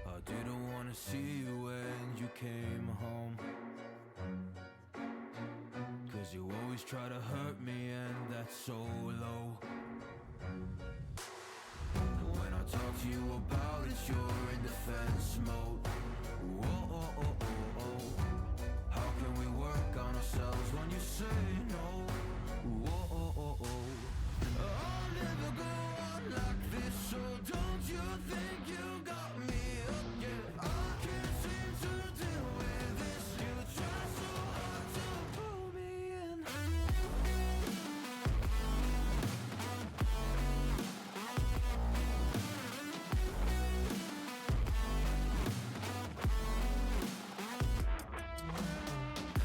I didn't wanna see you when you came home, 'cause you always try to hurt me, and that's so low. And when I talk to you about it, you're in defense mode. Whoa, oh, oh, oh, oh. How can we work on ourselves when you say no? Whoa, oh, oh, oh. I'll never go on like this, so don't you think you got me up? Yeah, I can't seem to deal with this. You try so hard to pull me in.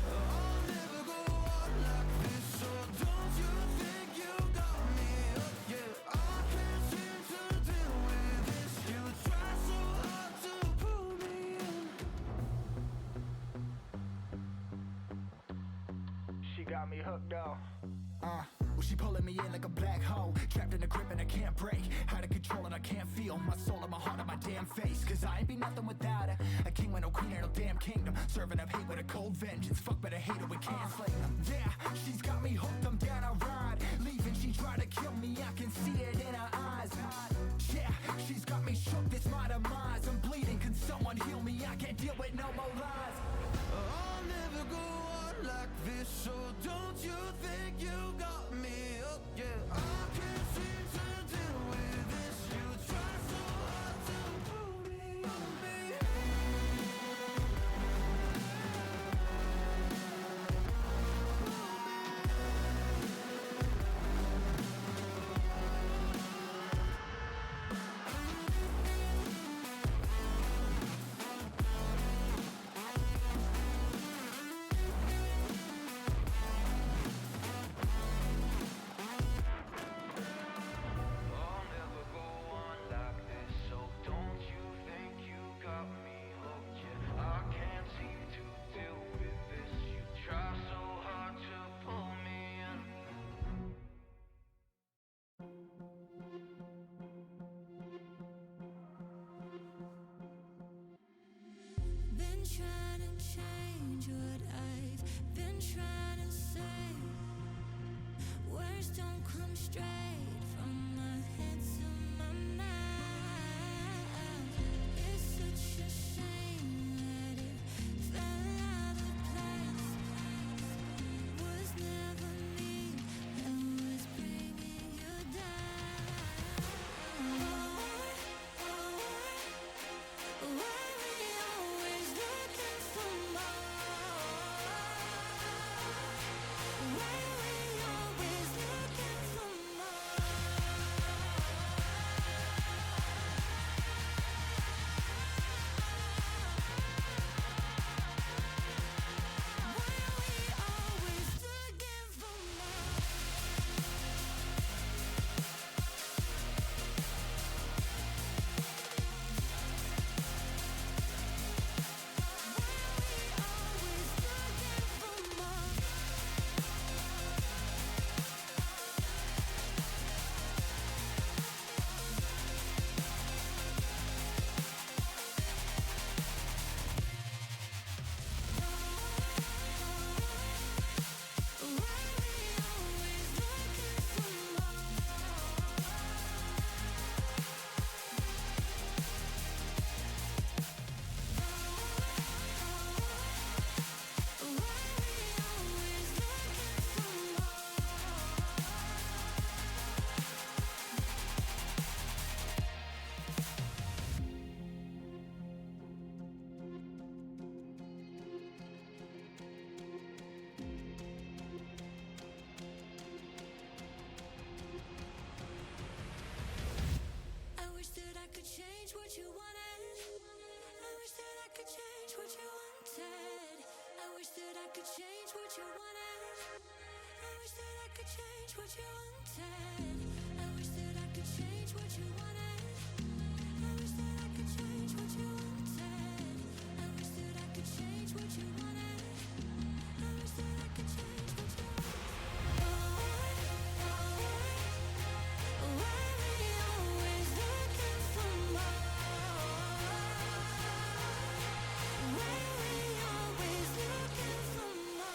I'll never go on like this, so don't you think you got me up? Yeah, I can't seem to deal with this. You try so hard to pull me in. She got me hooked up. Well, she pulling me in like a black hole, trapped in a grip and I can't break. Out of control and I can't feel my soul and my heart on my damn face. 'Cause I ain't be nothing without her. A king with no queen and no damn kingdom. Serving up hate with a cold vengeance. Fuck, but I hate her, we can't slay them. Yeah, she's got me hooked, I'm down a ride. Leaving, she tried to kill me, I can see it in her eyes. Yeah, she's got me shook, this my demise. I'm bleeding, can someone heal me? I can't deal with no more lies. I'll never go on like this, so don't you think you got me up? Yeah, I can't seem to deal with this. You try so hard to pull me on me. I'll never go on like this, so don't you think you got me hooked? Yeah, I can't seem to deal with this. You try so hard to pull me in. Been trying to change what I've been trying to say. Words don't come straight from my head to my mouth. It's such a shame that it fell out of place. Was never me that was bringing you down. Why we always looking for more? Why we always looking for more? change what you wanted. I wish that I could change what you wanted. I wish that I could change what you wanted. I wish that I could change what you wanted. I wish that I could change what you wanted. Why we always looking for more? Why we always looking for more?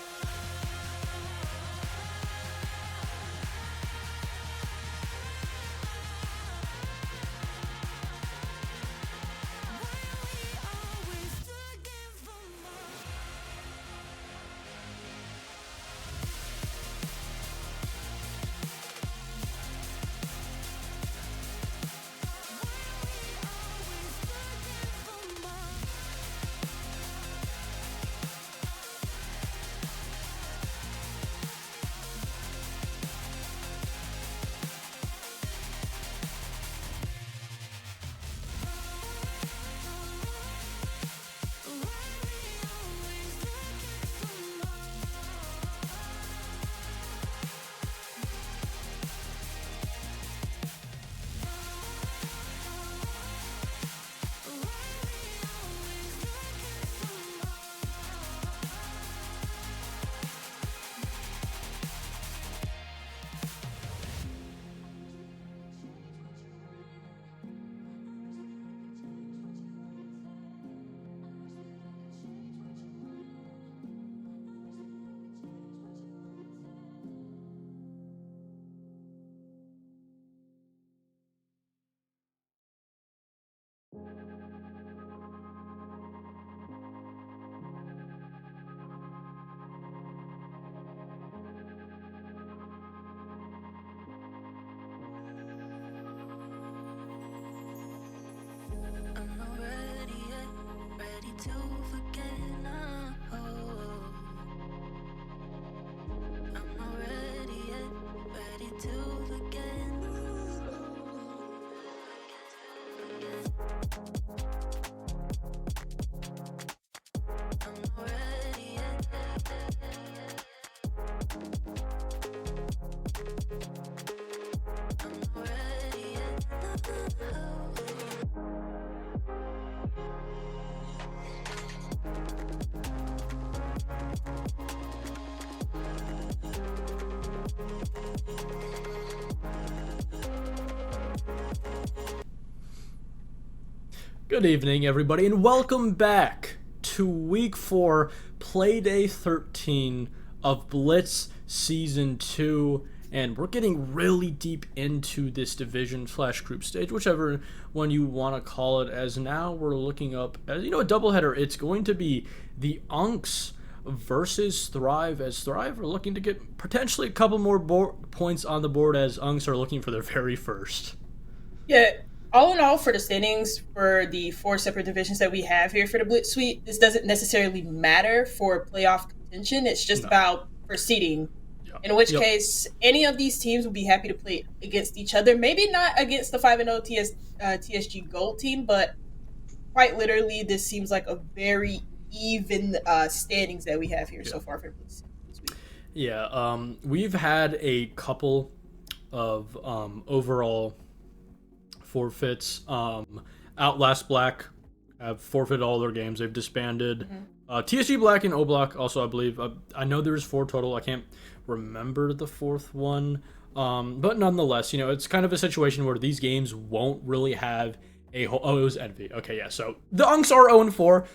I'm not ready yet, ready to forget now. I'm not ready yet, ready to forget. I'm not ready yet. I'm not ready yet. Good evening, everybody, and welcome back to Week 4, Playday 13 of Blitz Season 2, and we're getting really deep into this division/group stage, whichever one you want to call it, as now we're looking up, as a doubleheader. It's going to be the Unks versus Thrive, as Thrive are looking to get potentially a couple more points on the board, as Unks are looking for their very first. Yeah, all in all, for the standings for the 4 separate divisions that we have here for the Blitz Suite, this doesn't necessarily matter for playoff contention. It's just about for seeding. In which case, any of these teams will be happy to play against each other. Maybe not against the 5-0 TSG Gold team, but quite literally, this seems like a very even standings that we have here so far for the Blitz Suite. Yeah, we've had a couple of overall forfeits. Outlast Black have forfeited all their games. They've disbanded. TSG Black and O Block also, I believe. I know there's 4 total. I can't remember the 4th one. But nonetheless, it's kind of a situation where these games won't really have a whole... Oh, it was Envy. Okay, yeah. So the Unks are 0-4.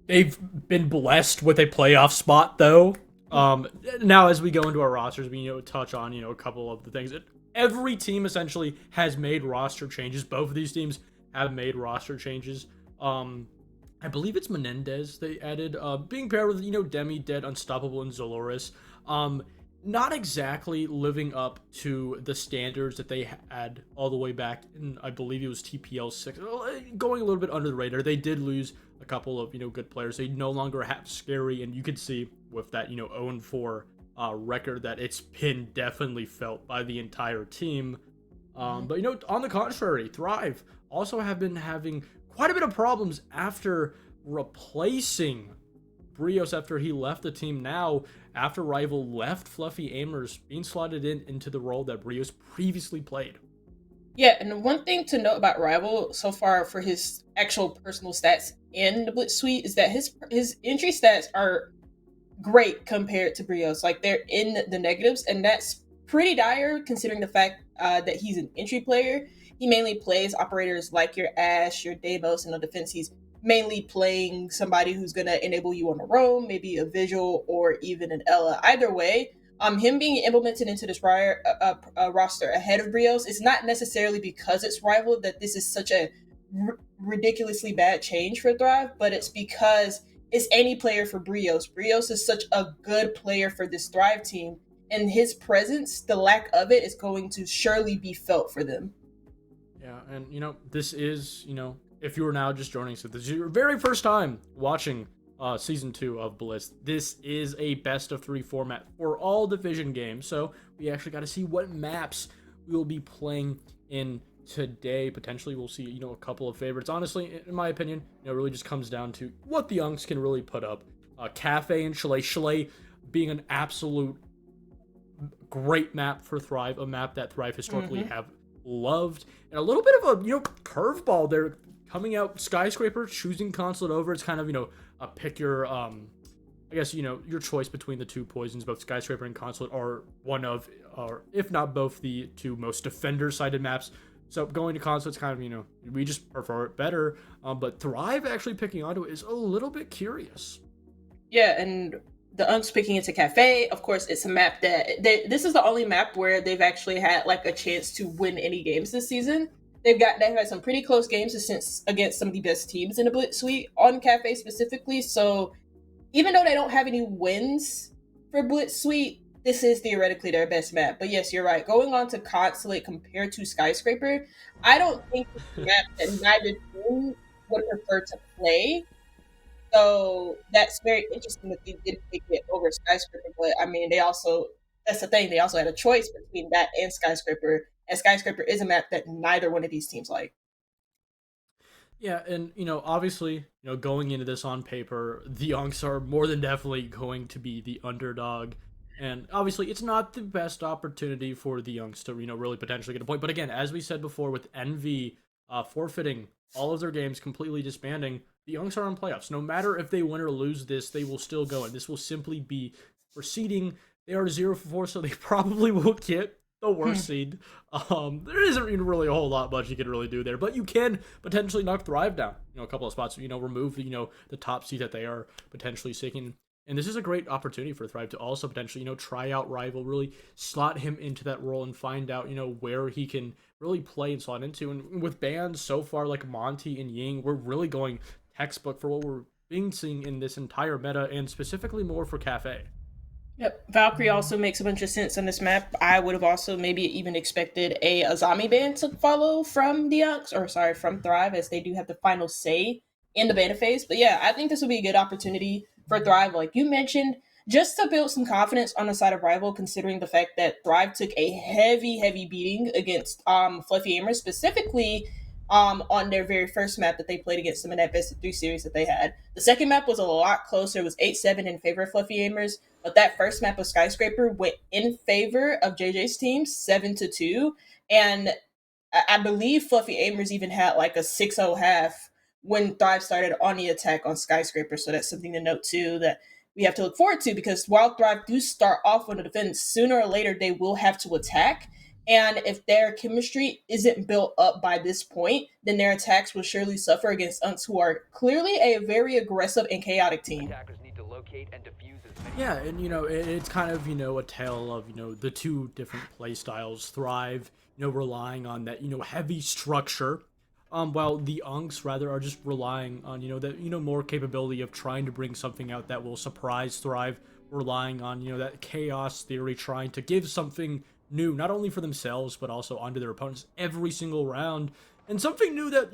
They've been blessed with a playoff spot, though. Now, as we go into our rosters, we touch on a couple of the things. Every team essentially has made roster changes. Both of these teams have made roster changes. I believe it's Menendez they added, being paired with, Demi, Dead, Unstoppable, and Zoloris. Not exactly living up to the standards that they had all the way back in, I believe it was TPL 6. Going a little bit under the radar. They did lose a couple of, good players. They no longer have Scary, and you could see with that, 0-4 record that it's been definitely felt by the entire team. But, on the contrary, Thrive also have been having quite a bit of problems after replacing Brios after he left the team. Now, after Rival left Fluffy Aimers, being slotted into the role that Brios previously played. Yeah, and one thing to note about Rival so far for his actual personal stats in the Blitz suite is that his entry stats are great compared to Brios. Like, they're in the negatives, and that's pretty dire considering the fact that he's an entry player. He mainly plays operators like your Ashe, your Deimos, and on defense, he's mainly playing somebody who's going to enable you on a roam, maybe a visual, or even an Ella. Either way, him being implemented into this roster ahead of Brios is not necessarily because it's Rival that this is such a ridiculously bad change for Thrive, but it's because it's any player for Brios. Brios is such a good player for this Thrive team, and his presence, the lack of it, is going to surely be felt for them. Yeah, and this is, if you are now just joining us, this is your very first time watching Season 2 of Blitz. This is a best of 3 format for all division games, so we actually got to see what maps we will be playing in today. Potentially we'll see, a couple of favorites. Honestly, in my opinion, it really just comes down to what the Unks can really put up. Cafe and Chalet. Chalet being an absolute great map for Thrive, a map that Thrive historically have loved, and a little bit of a curveball there coming out. Skyscraper choosing Consulate over. It's kind of pick your I guess your choice between the two poisons. Both Skyscraper and Consulate are one of, or if not both, the two most defender sided maps. So going to Consulate's kind of we just prefer it better. But Thrive actually picking onto it is a little bit curious. Yeah, and the Unks picking into Cafe, of course, it's a map that this is the only map where they've actually had like a chance to win any games this season. They've had some pretty close games against some of the best teams in the Blitz suite on Cafe specifically. So even though they don't have any wins for Blitz suite, this is theoretically their best map. But yes, you're right. Going on to Consulate compared to Skyscraper, I don't think it's a map that neither team would prefer to play. So that's very interesting that they did pick it over Skyscraper. But I mean, that's the thing. They also had a choice between that and Skyscraper. And Skyscraper is a map that neither one of these teams like. Yeah, and obviously, going into this on paper, the Unks are more than definitely going to be the underdog. And obviously, it's not the best opportunity for the Unks to, really potentially get a point. But again, as we said before, with NV forfeiting all of their games, completely disbanding, the Unks are in playoffs. No matter if they win or lose this, they will still go. And this will simply be proceeding. They are 0-4, so they probably will get the worst seed. There isn't really a whole lot much you can really do there, but you can potentially knock Thrive down, a couple of spots, remove, the top seed that they are potentially seeking. And this is a great opportunity for Thrive to also potentially, try out Rival, really slot him into that role and find out, where he can really play and slot into. And with bands so far like Monty and Ying, we're really going textbook for what we're seeing in this entire meta, and specifically more for Cafe. Yep. Valkyrie also makes a bunch of sense on this map. I would have also maybe even expected a Azami ban to follow from the Unks, from Thrive, as they do have the final say in the beta phase. But yeah, I think this will be a good opportunity for Thrive, like you mentioned, just to build some confidence on the side of Rival, considering the fact that Thrive took a heavy beating against Fluffy Aimers, specifically on their very first map that they played against them in that best of 3 series that they had. The second map was a lot closer. It was 8-7 in favor of Fluffy Aimers, but that first map of Skyscraper went in favor of JJ's team 7-2, and I believe Fluffy Aimers even had like a 6-0 half when Thrive started on the attack on Skyscraper. So that's something to note too that we have to look forward to, because while Thrive do start off on the defense, sooner or later they will have to attack. And if their chemistry isn't built up by this point, then their attacks will surely suffer against Unks, who are clearly a very aggressive and chaotic team. Yeah, and it's kind of a tale of the two different play styles. Thrive, relying on that heavy structure, while the Unks rather are just relying on that more capability of trying to bring something out that will surprise Thrive, relying on that chaos theory, trying to give something new, not only for themselves, but also onto their opponents every single round. And something new that,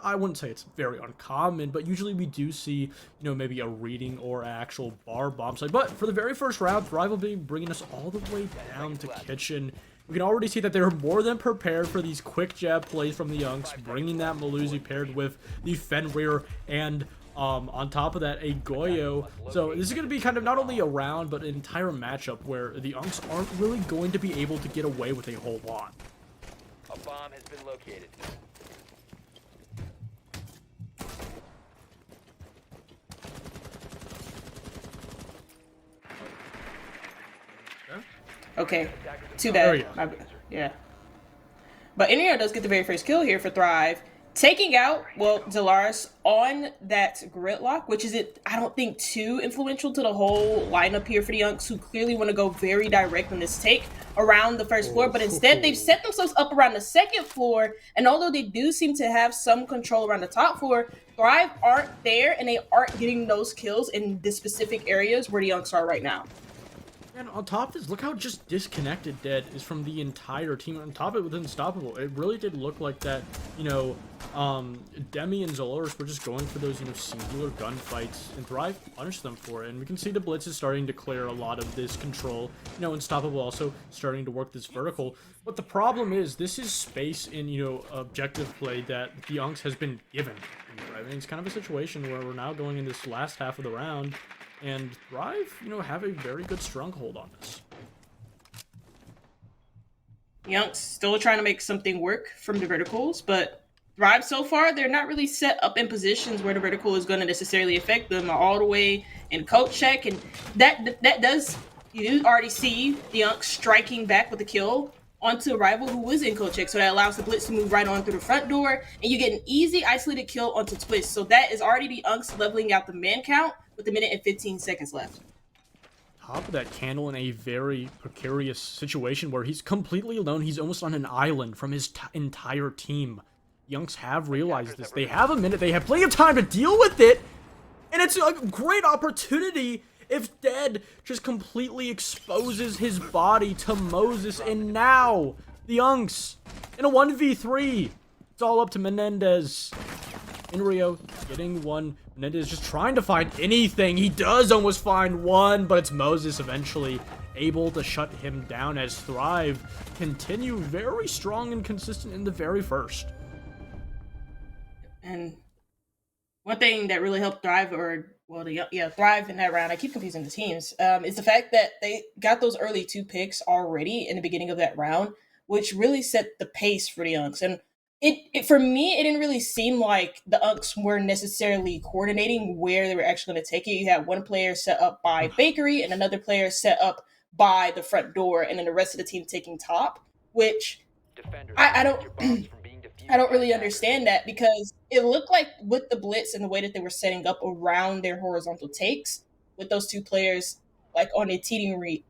I wouldn't say it's very uncommon, but usually we do see, maybe a reading or actual bar bomb site. But for the very first round, Thrive will be bringing us all the way down to Kitchen. We can already see that they're more than prepared for these quick jab plays from the Unks, bringing that Maluzi paired with the Fenrir and On top of that, a Goyo. So this is going to be kind of not only a round, but an entire matchup where the Unks aren't really going to be able to get away with a whole lot. A bomb has been located. Okay, too There we bad. go. Yeah. But Inrio does get the very first kill here for Thrive, taking out, well, Zalaris on that gridlock, which is, I don't think, too influential to the whole lineup here for the Unks, who clearly want to go very direct on this take around the first floor, but instead they've set themselves up around the second floor, and although they do seem to have some control around the top floor, Thrive aren't there, and they aren't getting those kills in the specific areas where the Unks are right now. And on top of this, look how just disconnected Dead is from the entire team. On top of it with Unstoppable, it really did look like that, Demi and Zoloris were just going for those, singular gunfights, and Thrive punished them for it. And we can see the Blitz is starting to clear a lot of this control. Unstoppable also starting to work this vertical. But the problem is, this is space in, objective play that the Unks has been given. I mean, it's kind of a situation where we're now going in this last half of the round, and Thrive, have a very good stronghold on this. Young's still trying to make something work from the verticals, but Thrive so far, they're not really set up in positions where the vertical is going to necessarily affect them all the way in coat check, and that does, you already see the Unks striking back with a kill onto a rival who was in coat check, so that allows the Blitz to move right on through the front door, and you get an easy isolated kill onto Twist. So that is already the Unks leveling out the man count with a minute and 15 seconds left. Top of that, Candle in a very precarious situation where he's completely alone. He's almost on an island from his entire team. Younks have realized this. They have a minute. They have plenty of time to deal with it. And it's a great opportunity if Dead just completely exposes his body to Moses. And now, the Younks in a 1v3. It's all up to Menendez. Inrio getting one. Menendez just trying to find anything. He does almost find one, but it's Moses eventually able to shut him down as Thrive continue very strong and consistent in the very first. And one thing that really helped Thrive, Thrive in that round, I keep confusing the teams, is the fact that they got those early 2 picks already in the beginning of that round, which really set the pace for the Unks. And it for me, it didn't really seem like the Unks were necessarily coordinating where they were actually going to take it. You had one player set up by Bakery and another player set up by the front door, and then the rest of the team taking top, which I don't really understand that, because it looked like with the Blitz and the way that they were setting up around their horizontal takes, with those 2 players like on a teetering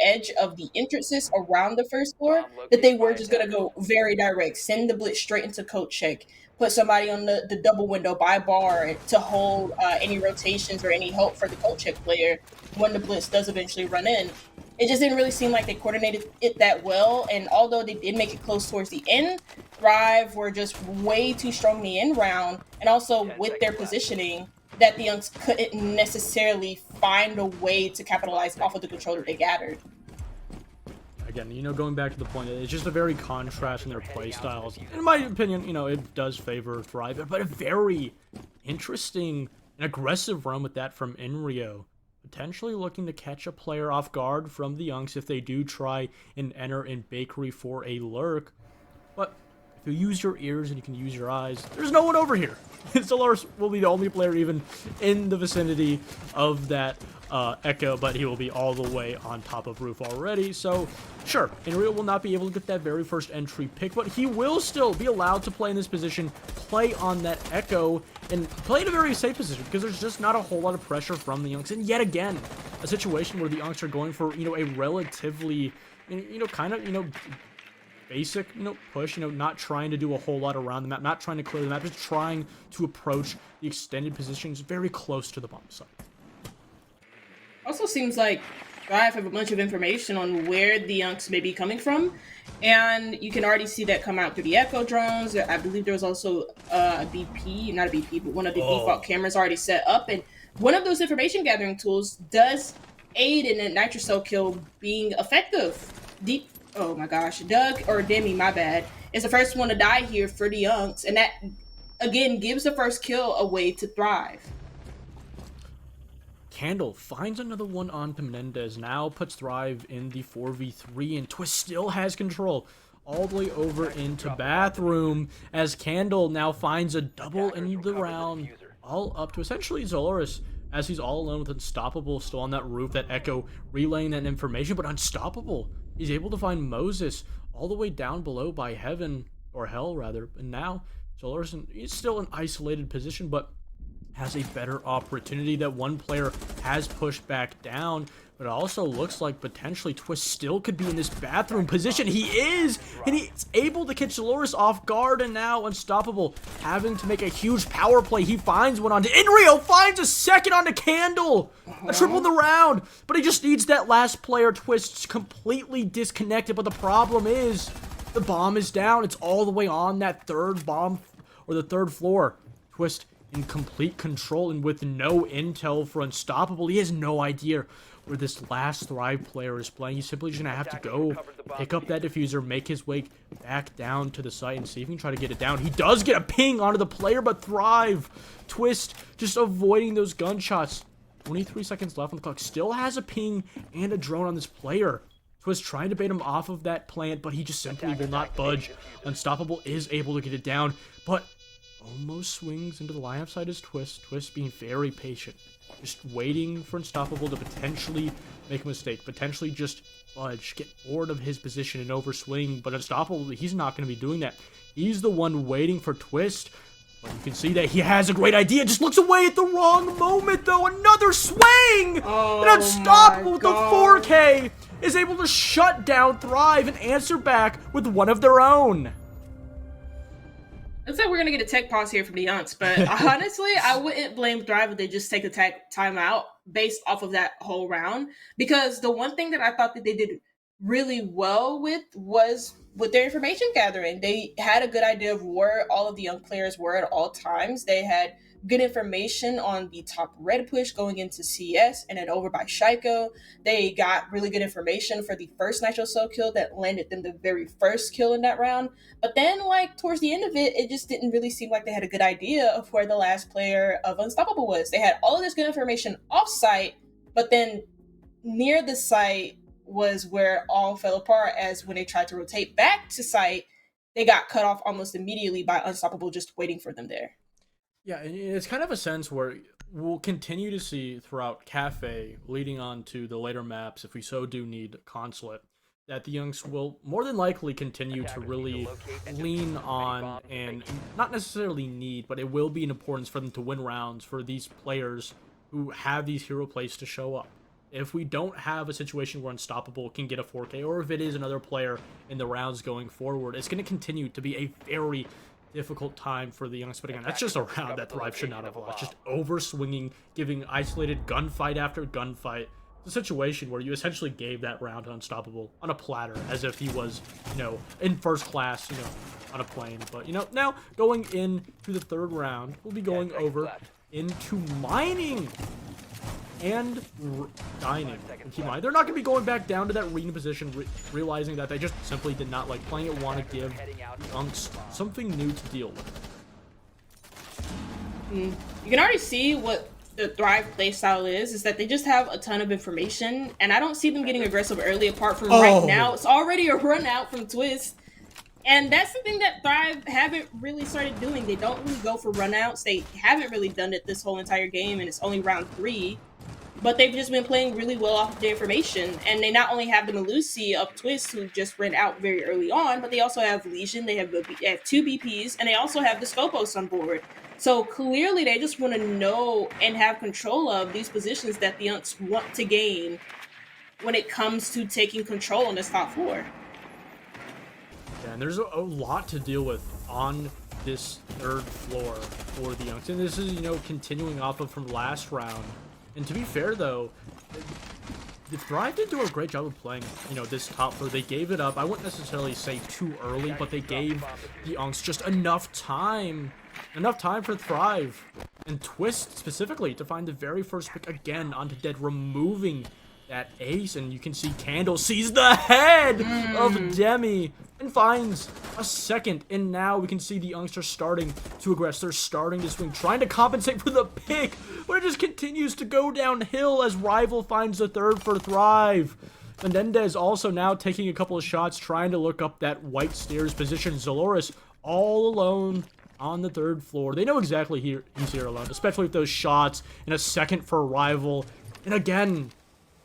edge of the entrances around the first floor, that they were just going to go very direct, send the Blitz straight into coat check, put somebody on the double window by bar to hold any rotations or any help for the coat check player when the Blitz does eventually run in. It just didn't really seem like they coordinated it that well, and although they did make it close towards the end, Thrive were just way too strong in the end round, and also with their positioning, that the Unks couldn't necessarily find a way to capitalize off of the control that they gathered. Again, going back to the point, it's just a very contrast in their play styles. In my opinion, it does favor Thrive, but a very interesting and aggressive run with that from Inrio. Potentially looking to catch a player off guard from the Unks if they do try and enter in Bakery for a lurk. But if you use your ears and you can use your eyes, there's no one over here. Solaris will be the only player even in the vicinity of that Echo, but he will be all the way on top of roof already. So, sure, Inrio will not be able to get that very first entry pick, but he will still be allowed to play in this position, play on that Echo, and play in a very safe position, because there's just not a whole lot of pressure from the Unks. And yet again, a situation where the Unks are going for, a relatively, basic, push, not trying to do a whole lot around the map, not trying to clear the map, just trying to approach the extended positions very close to the bomb site. Also seems like Thrive have a bunch of information on where the Unks may be coming from, and you can already see that come out through the Echo drones. I believe there was also a BP, not a BP, but one of the default cameras already set up, and one of those information gathering tools does aid in a nitrocell kill being effective. Oh my gosh, Doug, or Demi, my bad, is the first one to die here for the Unks, and that, again, gives the first kill away to Thrive. Candle finds another one onto Menendez, now puts Thrive in the 4v3, and Twist still has control all the way over into Bathroom as Candle now finds a double in the round, all up to essentially Zoloris, as he's all alone with Unstoppable still on that roof, that Echo relaying that information, but Unstoppable, he's able to find Moses all the way down below by Heaven, or Hell rather, and now Zoloris is still in isolated position, but has a better opportunity. That one player has pushed back down, but it also looks like potentially Twist still could be in this Bathroom position. He is, and he's able to catch Zoloris off guard, and now Unstoppable having to make a huge power play. He finds one onto Inrio, finds a second onto Candle, a triple in the round, but he just needs that last player. Twist's completely disconnected, but the problem is the bomb is down. It's all the way on that third bomb, or the third floor. Twist in complete control and with no intel for Unstoppable. He has no idea where this last Thrive player is playing. He's simply just gonna have to go pick up that diffuser, make his way back down to the site, and see if he can try to get it down. He does get a ping onto the player, but Thrive, Twist just avoiding those gunshots. 23 seconds left on the clock. Still has a ping and a drone on this player. Twist trying to bait him off of that plant, but he just simply will not budge. Unstoppable is able to get it down, but almost swings into the lineup side as Twist. Twist being very patient, just waiting for Unstoppable to potentially make a mistake, potentially just budge, get bored of his position and overswing. But Unstoppable, he's not going to be doing that. He's the one waiting for Twist. But you can see that he has a great idea, just looks away at the wrong moment though. Another swing! And Unstoppable with the 4K is able to shut down Thrive and answer back with one of their own. Looks like we're gonna get a tech pause here from the Yunks, but honestly, I wouldn't blame Thrive if they just take a tech timeout based off of that whole round. Because the one thing that I thought that they did really well with was with their information gathering. They had a good idea of where all of the young players were at all times. They had good information on the top red push going into CS and then over by Shaiko. They got really good information for the first Nitro Cell kill that landed them the very first kill in that round. But then, like, towards the end of it, it just didn't really seem like they had a good idea of where the last player of Unstoppable was. They had all of this good information off-site, but then near the site was where it all fell apart, as when they tried to rotate back to site, they got cut off almost immediately by Unstoppable just waiting for them there. Yeah, and it's kind of a sense where we'll continue to see throughout Cafe, leading on to the later maps, if we so do need Consulate, that the Youngs will more than likely continue to really lean on, and not necessarily need, but it will be an importance for them to win rounds for these players who have these hero plays to show up. If we don't have a situation where Unstoppable can get a 4K, or if it is another player in the rounds going forward, it's going to continue to be a very difficult time for the Youngs. But again, that's just a round that Thrive should not have lost. Just over swinging, giving isolated gunfight after gunfight. It's a situation where you essentially gave that round to Unstoppable on a platter, as if he was, in first class, on a plane. But, now going into the third round, we'll be going over into mining and dining. And keep in mind, they're not going to be going back down to that arena position, realizing that they just simply did not like playing it, want to give Unks something new to deal with. You can already see what the Thrive playstyle is that they just have a ton of information, and I don't see them getting aggressive early, apart from right now. It's already a run out from Twist. And that's the thing that Thrive haven't really started doing. They don't really go for runouts. They haven't really done it this whole entire game, and it's only round 3. But they've just been playing really well off of the information. And they not only have the Melusi of Twist, who just ran out very early on, but they also have Legion, they have 2 BPs, and they also have the Scopos on board. So clearly they just want to know and have control of these positions that the Unks want to gain when it comes to taking control on this top 4. Yeah, and there's a lot to deal with on this third floor for the Youngs. And this is, continuing off of from last round. And to be fair, though, the Thrive did do a great job of playing, this top floor. They gave it up. I wouldn't necessarily say too early, but they gave the Unks just enough time for Thrive and Twist specifically to find the very first pick again onto Dead, removing that ace. And you can see Candle sees the head of Demi and finds a second. And now we can see the Unks are starting to aggress. They're starting to swing, trying to compensate for the pick, but it just continues to go downhill as Rival finds the third for Thrive. Menendez also now taking a couple of shots, trying to look up that white stairs position. Zoloris all alone on the third floor. They know exactly he's here alone, especially with those shots and a second for Rival. And again,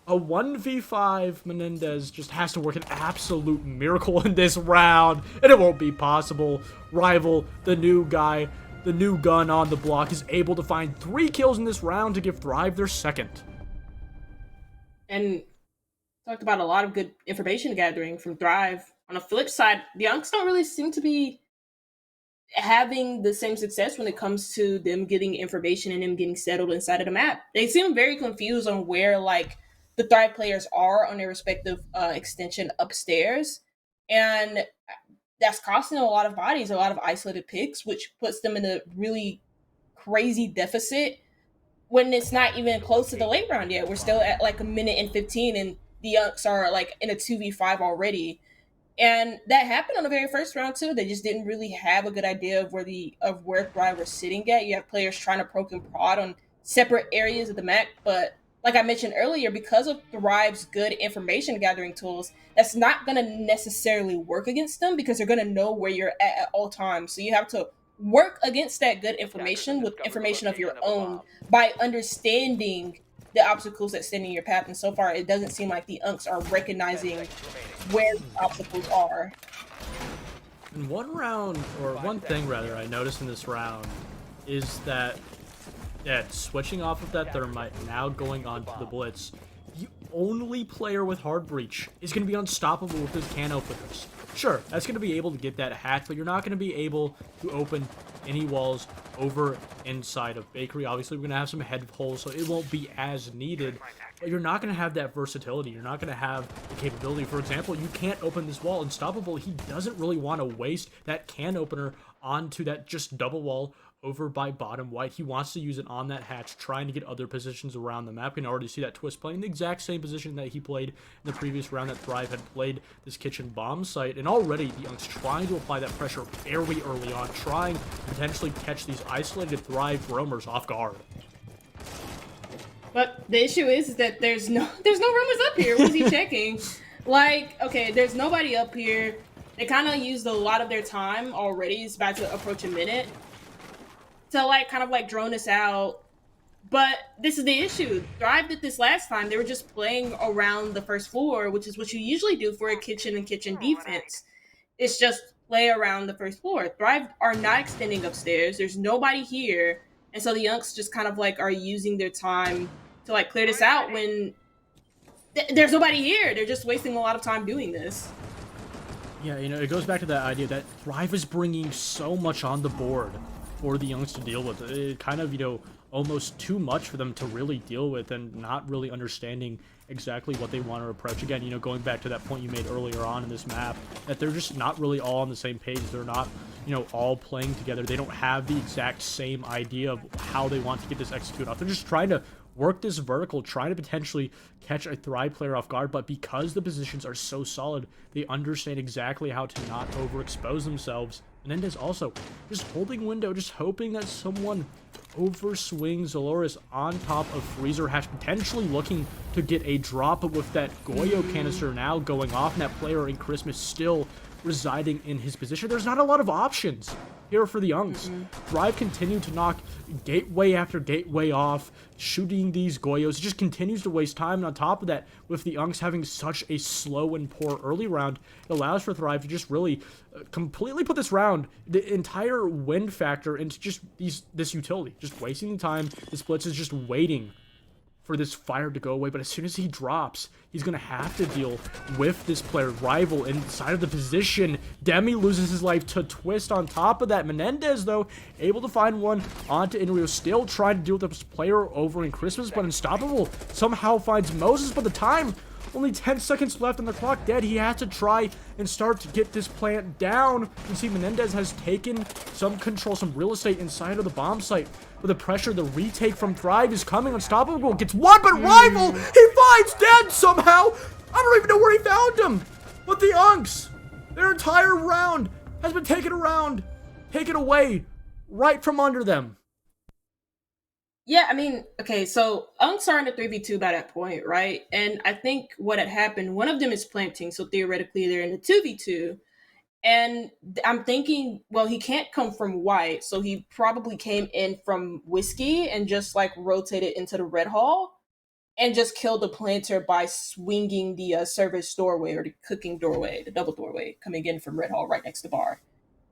a 1v5, Menendez just has to work an absolute miracle in this round, and it won't be possible. Rival, the new guy, the new gun on the block, is able to find 3 kills in this round to give Thrive their second. And talked about a lot of good information gathering from Thrive. On the flip side, the Unks don't really seem to be having the same success when it comes to them getting information and them getting settled inside of the map. They seem very confused on where, like, the Thrive players are on their respective extension upstairs. And that's costing a lot of bodies, a lot of isolated picks, which puts them in a really crazy deficit when it's not even close to the late round yet. We're still at like a minute and 15, and the Unks are like in a 2v5 already. And that happened on the very first round too. They just didn't really have a good idea of where Thrive was sitting at. You have players trying to poke and prod on separate areas of the map, but like I mentioned earlier, because of Thrive's good information gathering tools, that's not going to necessarily work against them because they're going to know where you're at all times. So you have to work against that good information with information of your own by understanding the obstacles that stand in your path. And so far, it doesn't seem like the Unks are recognizing where the obstacles are. And one thing I noticed in this round is that switching off of that Thermite, now going on to the Blitz, the only player with Hard Breach is going to be unstoppable with his can openers. Sure, that's going to be able to get that hatch, but you're not going to be able to open any walls over inside of Bakery. Obviously, we're going to have some head holes, so it won't be as needed, but you're not going to have that versatility. You're not going to have the capability. For example, you can't open this wall. Unstoppable, he doesn't really want to waste that can opener onto that just double wall over by bottom white. He wants to use it on that hatch, trying to get other positions around the map. You can already see that Twist playing the exact same position that he played in the previous round that Thrive had played this kitchen bomb site. And already the Unks trying to apply that pressure very early on, trying to potentially catch these isolated Thrive roamers off guard. But the issue is that there's no roamers up here. What is he checking? Like, okay, there's nobody up here. They kind of used a lot of their time already. It's about to approach a minute to like kind of like drone us out. But this is the issue. Thrive did this last time. They were just playing around the first floor, which is what you usually do for a kitchen and kitchen defense. It's just play around the first floor. Thrive are not extending upstairs. There's nobody here. And so the Unks just kind of like are using their time to like clear this out when there's nobody here. They're just wasting a lot of time doing this. Yeah, you know, it goes back to that idea that Thrive is bringing so much on the board for the Unks to deal with. It kind of, you know, almost too much for them to really deal with, and not really understanding exactly what they want to approach. Again, you know, going back to that point you made earlier on in this map, that they're just not really all on the same page. They're not, you know, all playing together. They don't have the exact same idea of how they want to get this executed off. They're just trying to work this vertical, trying to potentially catch a Thrive player off guard, but because the positions are so solid, they understand exactly how to not overexpose themselves. Menendez also just holding window, just hoping that someone overswings Zoloris on top of Freezer Hatch, potentially looking to get a drop, but with that Goyo canister now going off and that player in Christmas still residing in his position, there's not a lot of options here for the Unks. Thrive continued to knock gateway after gateway off, shooting these Goyos. It just continues to waste time, and on top of that, with the Unks having such a slow and poor early round, it allows for Thrive to just really completely put this round, the entire win factor, into just this utility, just wasting the time. This Blitz is just waiting for this fire to go away, but as soon as he drops, he's going to have to deal with this player. Rival inside of the position. Demi loses his life to Twist on top of that. Menendez, though, able to find one onto Inrio, still trying to deal with this player over in Christmas, but Unstoppable somehow finds Moses, but the time, only 10 seconds left on the clock, dead. He has to try and start to get this plant down. You can see Menendez has taken some control, some real estate inside of the bomb site. With the pressure, the retake from Thrive is coming. Unstoppable gets one, but Rival, he finds dead somehow. I don't even know where he found him. But the Unks Their entire round has been taken away right from under them. Yeah, I mean, okay, so Unks are in a 3v2 by that point, right? And I think what had happened, one of them is planting, so theoretically they're in a 2v2. And I'm thinking, well, he can't come from white, so he probably came in from whiskey and just like rotated into the red hall and just killed the planter by swinging the service doorway or the cooking doorway, the double doorway coming in from red hall right next to bar.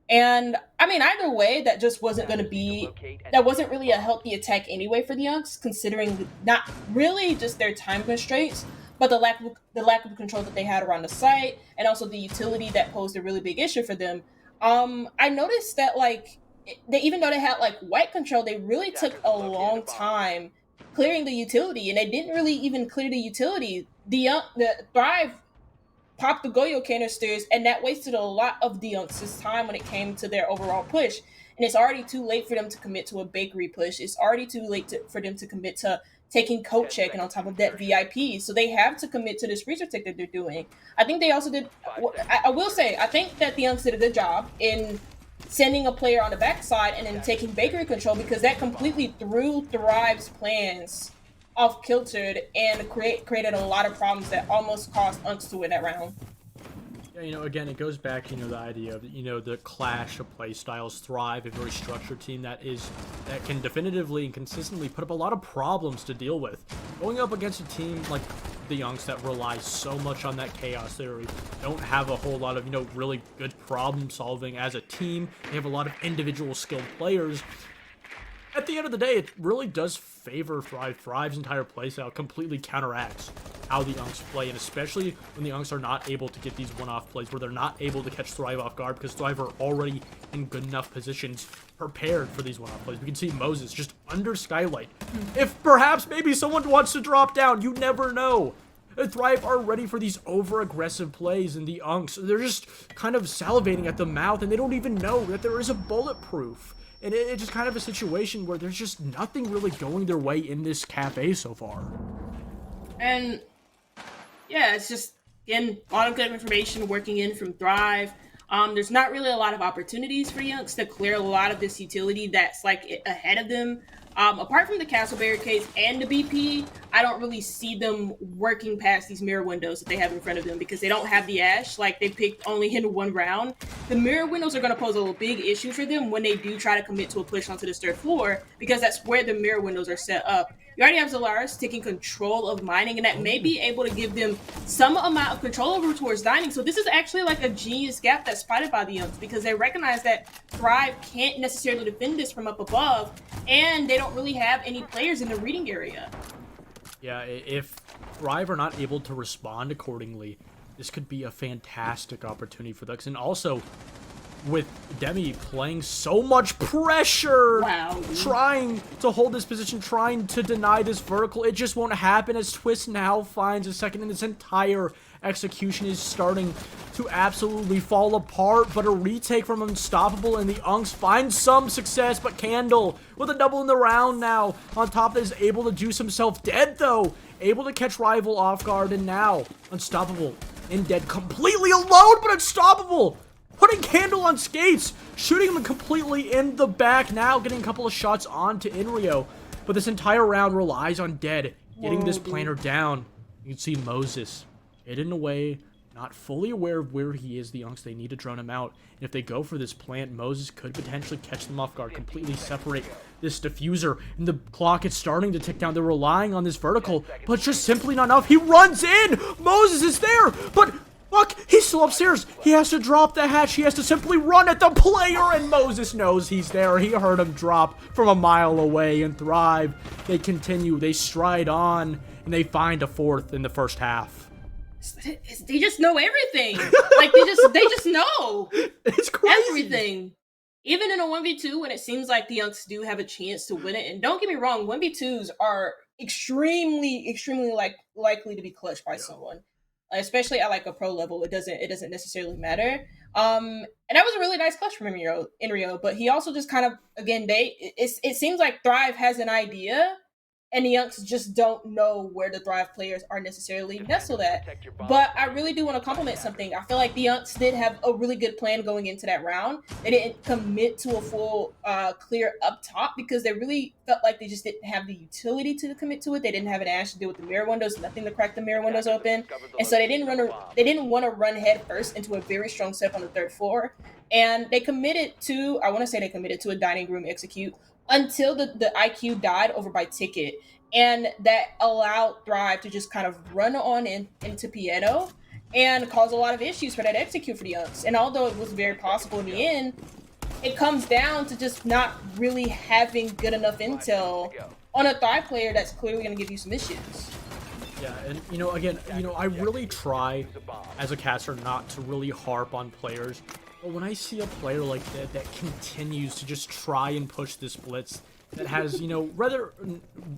And I mean, either way, that just wasn't going to be, that wasn't really a healthy attack anyway for the Unks, considering not really just their time constraints, but the lack of control that they had around the site, and also the utility that posed a really big issue for them. I noticed that like they, even though they had like white control, they really took a long time clearing the utility, and they didn't really even clear the utility. The Thrive popped the Goyo canisters, and that wasted a lot of the Unks' time when it came to their overall push. And it's already too late for them to commit to a bakery push. It's already too late for them to commit to taking coat check, and on top of that, VIP. So they have to commit to this research tech that they're doing. I think they also did. I will say, I think that the Unks did a good job in sending a player on the backside and then taking bakery control, because that completely threw Thrive's plans off kiltered and created a lot of problems that almost caused Unks to win that round. Yeah, again, it goes back to, the idea of, the clash of play styles. Thrive, a very structured team that can definitively and consistently put up a lot of problems to deal with. Going up against a team like the Unks that rely so much on that chaos theory, don't have a whole lot of, really good problem solving as a team. They have a lot of individual skilled players. At the end of the day, it really does favor Thrive. Thrive's entire playstyle completely counteracts how the Unks play, and especially when the Unks are not able to get these one-off plays, where they're not able to catch Thrive off guard, because Thrive are already in good enough positions prepared for these one-off plays. We can see Moses just under Skylight. If perhaps maybe someone wants to drop down, you never know. Thrive are ready for these over-aggressive plays, and the Unks, they're just kind of salivating at the mouth, and they don't even know that there is a bulletproof. And it's just kind of a situation where there's just nothing really going their way in this cafe so far. And yeah, it's just, again, a lot of good information working in from Thrive. There's not really a lot of opportunities for Unks to clear a lot of this utility that's like ahead of them. Apart from the castle barricades and the BP, I don't really see them working past these mirror windows that they have in front of them, because they don't have the Ash. Like, they picked only in one round. The mirror windows are going to pose a big issue for them when they do try to commit to a push onto this third floor, because that's where the mirror windows are set up. You already have Zolaris taking control of mining, and that may be able to give them some amount of control over towards dining. So this is actually like a genius gap that's spotted by the Unks, because they recognize that Thrive can't necessarily defend this from up above, and they don't really have any players in the reading area. Yeah, if Thrive are not able to respond accordingly, this could be a fantastic opportunity for the Unks. And also, with Demi playing so much pressure, trying to hold this position, trying to deny this vertical, it just won't happen, as Twist now finds a second, and this entire execution is starting to absolutely fall apart. But a retake from Unstoppable, and the Unks find some success, but Candle with a double in the round now. On top of that, is able to juice himself dead, though. Able to catch Rival off guard, and now Unstoppable in dead, completely alone, but Unstoppable putting Candle on skates, shooting him completely in the back, now getting a couple of shots onto Inrio. But this entire round relies on Dead getting this planter down. You can see Moses hidden away, not fully aware of where he is. The Unks, they need to drone him out. And if they go for this plant, Moses could potentially catch them off guard, completely separate this diffuser. And the clock is starting to tick down. They're relying on this vertical, but it's just simply not enough. He runs in! Moses is there, but fuck, he's still upstairs. He has to drop the hatch. He has to simply run at the player, and Moses knows he's there. He heard him drop from a mile away, and Thrive, they continue. They stride on, and they find a fourth in the first half. They just know everything. Like, they just know. It's crazy. Everything. Even in a 1v2, when it seems like the Unks do have a chance to win it, and don't get me wrong, 1v2s are extremely likely to be clutched by someone. Especially at like a pro level, it doesn't necessarily matter. And that was a really nice clutch from Inrio, but he also just kind of, again, it seems like Thrive has an idea and the Unks just don't know where the Thrive players are necessarily nestled at. But I really do want to compliment something. I feel like the Unks did have a really good plan going into that round. They didn't commit to a full clear up top because they really felt like they just didn't have the utility to commit to it. They didn't have an ash to deal with the mirror windows, nothing to crack the mirror windows open, and so they didn't want to run head first into a very strong setup on the third floor. And they committed to, I want to say they committed to a dining room execute until the IQ died over by ticket. And that allowed Thrive to just kind of run on into piano and cause a lot of issues for that execute for the Unks. And although it was very possible in the end, it comes down to just not really having good enough intel on a Thrive player that's clearly going to give you some issues. Yeah, and again, I really try as a caster not to really harp on players. But when I see a player like that continues to just try and push this blitz, that has, rather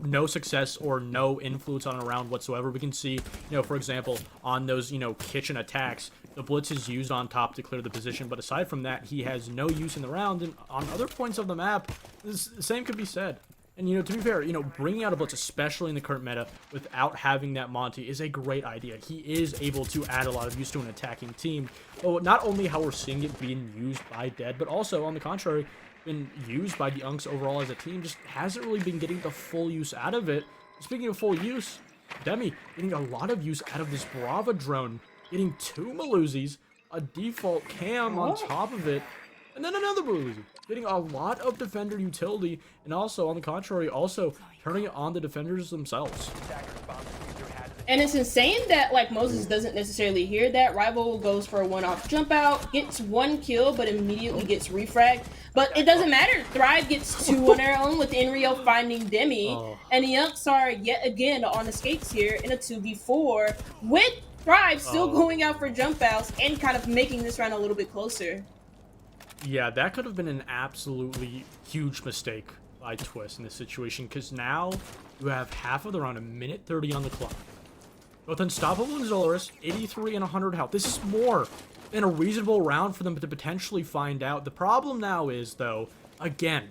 no success or no influence on a round whatsoever. We can see, for example, on those, kitchen attacks, the blitz is used on top to clear the position. But aside from that, he has no use in the round. And on other points of the map, the same could be said. And, to be fair, bringing out a blitz, especially in the current meta, without having that Monty is a great idea. He is able to add a lot of use to an attacking team. But not only how we're seeing it being used by Dead, but also, on the contrary, been used by the Unks overall as a team, just hasn't really been getting the full use out of it. Speaking of full use, Demi getting a lot of use out of this Brava drone, getting 2 Maluzis, a default cam on top of it, and then another Maluzi, getting a lot of defender utility, and also, on the contrary, also turning it on the defenders themselves. And it's insane that, like, Moses doesn't necessarily hear that. Rival goes for a one-off jump out, gets 1 kill, but immediately gets refragged. But it doesn't matter. Thrive gets 2 on their own with Enrio finding Demi. And the Unks are yet again on the skates here in a 2v4 with Thrive still going out for jump outs and kind of making this round a little bit closer. Yeah, that could have been an absolutely huge mistake by Twist in this situation, because now you have half of the round, 1:30 on the clock. Both Unstoppable and Zolaris, 83 and 100 health. This is more than a reasonable round for them to potentially find out. The problem now is, though, again,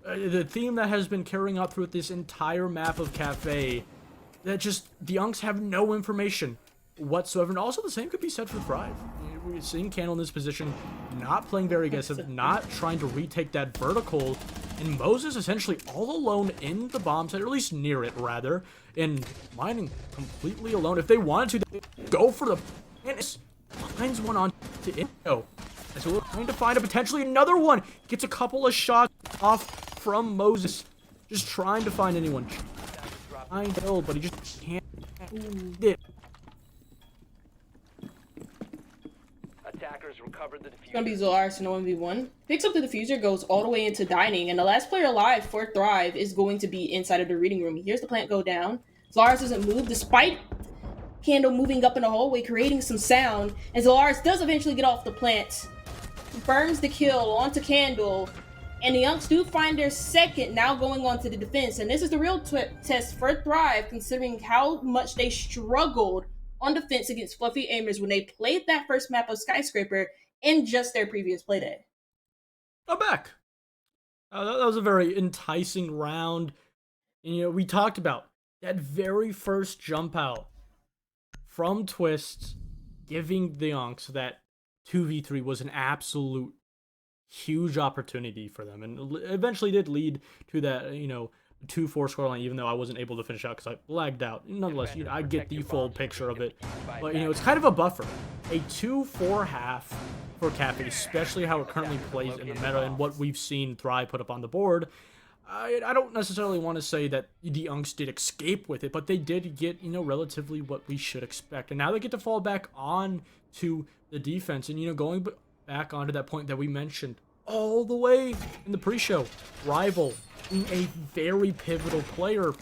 the theme that has been carrying out throughout this entire map of Cafe, that just, the Unks have no information whatsoever. And also the same could be said for Thrive. We're seeing Candle in this position, not playing very aggressive, not trying to retake that vertical, and Moses essentially all alone in the bomb site, or at least near it, rather, and mining completely alone. If they wanted to, they'd go for the... And finds one on to Info. So we're trying to find potentially another one. Gets a couple of shots off from Moses. Just trying to find anyone. Trying to build, but he just can't do it. Attackers recovered the diffuser. It's gonna be Zolaris in 1v1. Picks up the diffuser, goes all the way into dining, and the last player alive for Thrive is going to be inside of the reading room. He hears the plant go down. Zolaris doesn't move despite Candle moving up in the hallway, creating some sound, and Zolaris does eventually get off the plant. Confirms the kill onto Candle, and the Unks do find their second, now going on to the defense. And this is the real test for Thrive, considering how much they struggled on defense against Fluffy Aimers when they played that first map of Skyscraper in just their previous playday. I'm back. That was a very enticing round. And, we talked about that very first jump out from Twist, giving the Unks that 2v3 was an absolute huge opportunity for them, and eventually did lead to that 2-4 scoreline, even though I wasn't able to finish out because I lagged out. Nonetheless, I get the full picture of it, but it's kind of a buffer, a 2-4 half for Cafe, especially how it currently plays in the meta and what we've seen Thrive put up on the board. I don't necessarily want to say that the Unks did escape with it, but they did get, relatively what we should expect. And now they get to fall back on to the defense. And, going back onto that point that we mentioned all the way in the pre-show, Rival being a very pivotal player.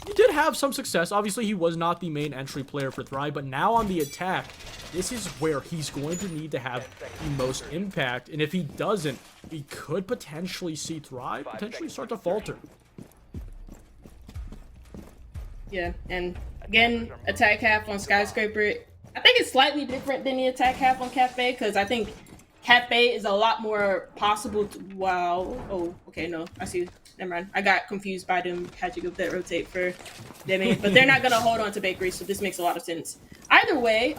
He did have some success. Obviously, he was not the main entry player for Thrive, but now on the attack, this is where he's going to need to have the most impact. And if he doesn't, we could potentially see Thrive potentially start to falter. Yeah, and again, attack half on Skyscraper. I think it's slightly different than the attack half on Cafe, because I think Cafe is a lot more possible to, wow. Oh, okay, no, I see. Never mind. I got confused by them catching up that rotate for Demi, but they're not gonna hold on to Bakery, so this makes a lot of sense. Either way,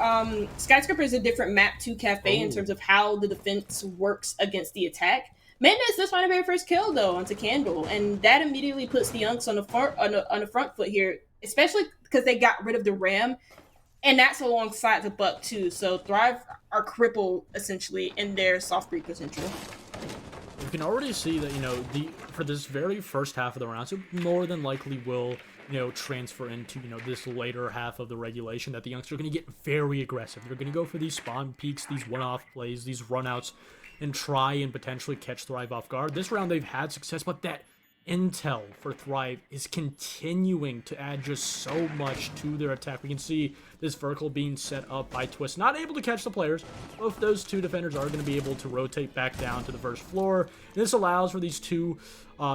Skyscraper is a different map to Cafe in terms of how the defense works against the attack. Mendez does find a very first kill though onto Candle, and that immediately puts the Unks on the front foot here, especially because they got rid of the Ram, and that's alongside the Buck too. So Thrive are crippled essentially in their soft breed potential. You can already see that, for this very first half of the round, so more than likely will, transfer into, this later half of the regulation, that the Youngsters are going to get very aggressive. They're going to go for these spawn peaks, these one-off plays, these runouts, and try and potentially catch Thrive off guard. This round they've had success, but that intel for Thrive is continuing to add just so much to their attack. We can see this vertical being set up by Twist, not able to catch the players. Both those two defenders are going to be able to rotate back down to the first floor, and this allows for these two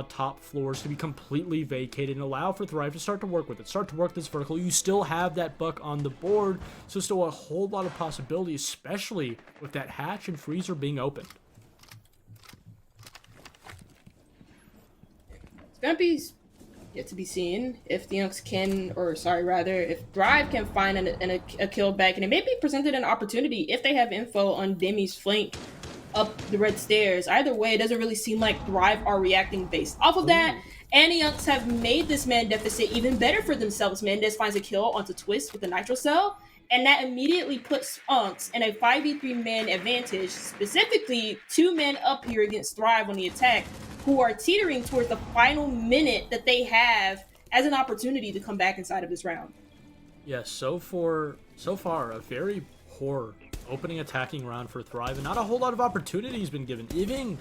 top floors to be completely vacated and allow for Thrive to start to work with it, start to work this vertical. You still have that Buck on the board, so still a whole lot of possibility, especially with that hatch and freezer being opened. It's gonna be yet to be seen if the Unks can, or sorry, rather, if Thrive can find a kill back, and it may be presented an opportunity if they have info on Demi's flank up the red stairs. Either way, it doesn't really seem like Thrive are reacting based off of that. And the Unks have made this man deficit even better for themselves. Mendez finds a kill onto Twist with the Nitro Cell, and that immediately puts Unks in a 5v3 man advantage, specifically 2 men up here against Thrive on the attack, who are teetering towards the final minute that they have as an opportunity to come back inside of this round. Yes, so far, a very poor opening attacking round for Thrive, and not a whole lot of opportunities been given. Even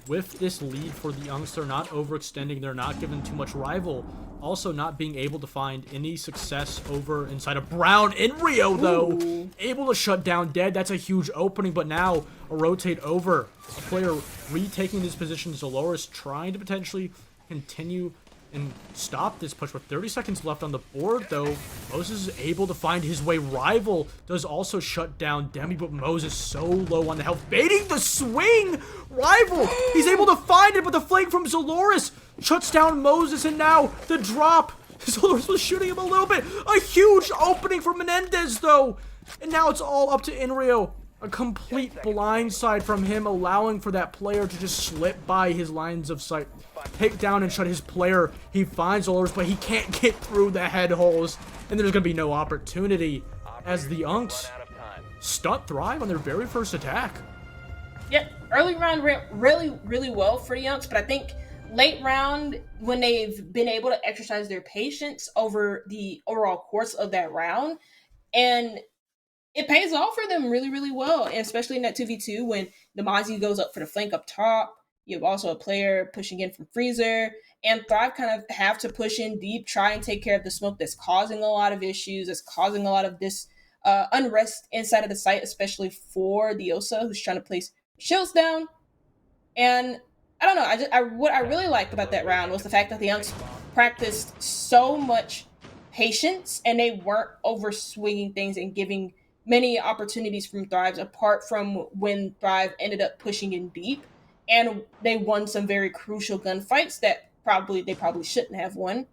with this lead for the Youngs, they're not overextending, they're not given too much rival. Also not being able to find any success over inside of Brown. In Rio, though, able to shut down Dead. That's a huge opening, but now a rotate over. A player retaking this position. Zoloris trying to potentially continue and stop this push with 30 seconds left on the board, though. Moses is able to find his way. Rival does also shut down Demi, but Moses so low on the health, baiting the swing. Rival, he's able to find it, but the flank from Zoloris shuts down Moses, and now the drop. Zoloris was shooting him a little bit. A huge opening for Menendez, though, and now it's all up to Inrio. A complete blindside from him, allowing for that player to just slip by his lines of sight, take down and shut his player. He finds Zoloris, but he can't get through the head holes, and there's going to be no opportunity as the Unks stunt Thrive on their very first attack. Yep, early round went really well for the Unks, but I think late round, when they've been able to exercise their patience over the overall course of that round, and it pays off for them really well, and especially in that 2v2 when Namazi goes up for the flank up top. You have also a player pushing in from Freezer, and Thrive kind of have to push in deep, try and take care of the smoke that's causing a lot of issues, that's causing a lot of this unrest inside of the site, especially for the Osa, who's trying to place shields down. And I don't know, what I really liked about that round was the fact that the Unks practiced so much patience, and they weren't over swinging things and giving many opportunities from Thrive's, apart from when Thrive ended up pushing in deep, and they won some very crucial gunfights that they probably shouldn't have won.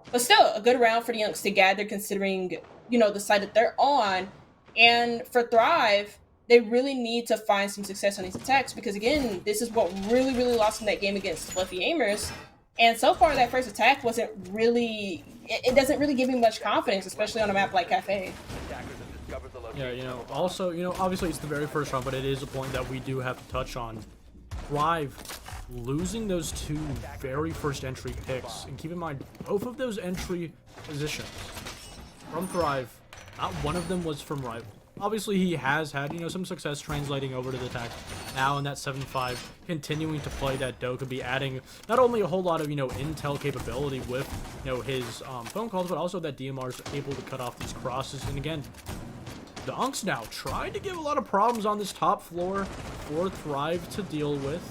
But still, a good round for the Younks to gather, considering, the side that they're on. And for Thrive, they really need to find some success on these attacks, because again, this is what really lost in that game against Fluffy Aimers. And so far, that first attack wasn't really, it doesn't really give me much confidence, especially on a map like Cafe. Yeah, also, obviously it's the very first round, but it is a point that we do have to touch on. Thrive losing those 2 very first entry picks, and keep in mind, both of those entry positions from Thrive, not one of them was from Rival. Obviously, he has had, some success translating over to the attack now in that 7-5, continuing to play that dough, could be adding not only a whole lot of, intel capability with, his phone calls, but also that DMR is able to cut off these crosses. And again, the Unks now trying to give a lot of problems on this top floor for Thrive to deal with.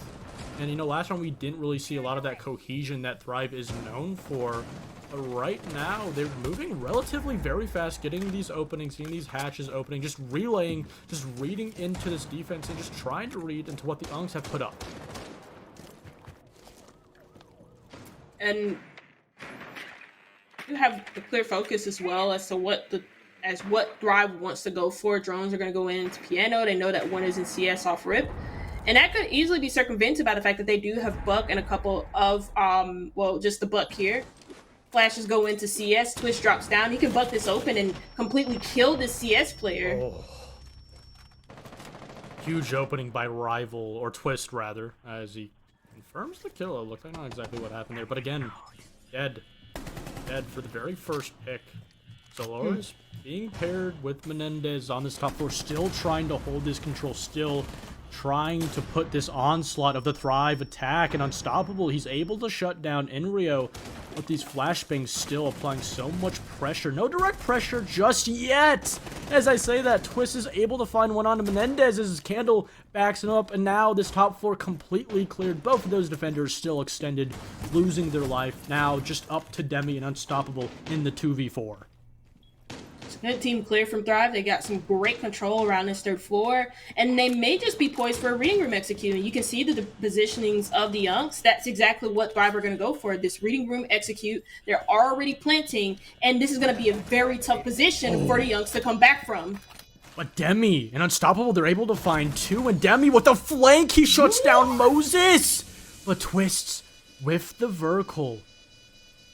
And, last round we didn't really see a lot of that cohesion that Thrive is known for. But right now, they're moving relatively very fast, getting these openings, getting these hatches opening, just relaying, just reading into this defense and just trying to read into what the Unks have put up. And you have a clear focus as well as to what Thrive wants to go for. Drones are going to go into piano. They know that one is in CS off rip. And that could easily be circumvented by the fact that they do have Buck and a couple of, just the Buck here. Flashes go into CS, Twitch drops down. He can buck this open and completely kill this CS player. Oh. Huge opening by Rival, or Twist rather, as he confirms the kill. Look, I know exactly what happened there, but again, dead. Dead for the very first pick. Solaris being paired with Menendez on this top floor, still trying to hold this control, still trying to put this onslaught of the Thrive attack, and Unstoppable, he's able to shut down Inrio, with these flashbangs still applying so much pressure. No direct pressure just yet! As I say that, Twist is able to find one onto Menendez as his Candle backs him up, and now this top floor completely cleared. Both of those defenders still extended, losing their life. Now just up to Demi and Unstoppable in the 2v4. Good team clear from Thrive. They got some great control around this third floor, and they may just be poised for a reading room execute. You can see the positionings of the Unks. That's exactly what Thrive are going to go for. This reading room execute. They're already planting, and this is going to be a very tough position for the Unks to come back from. But Demi and Unstoppable, they're able to find two, and Demi with the flank, he shuts down Moses! But Twists with the vertical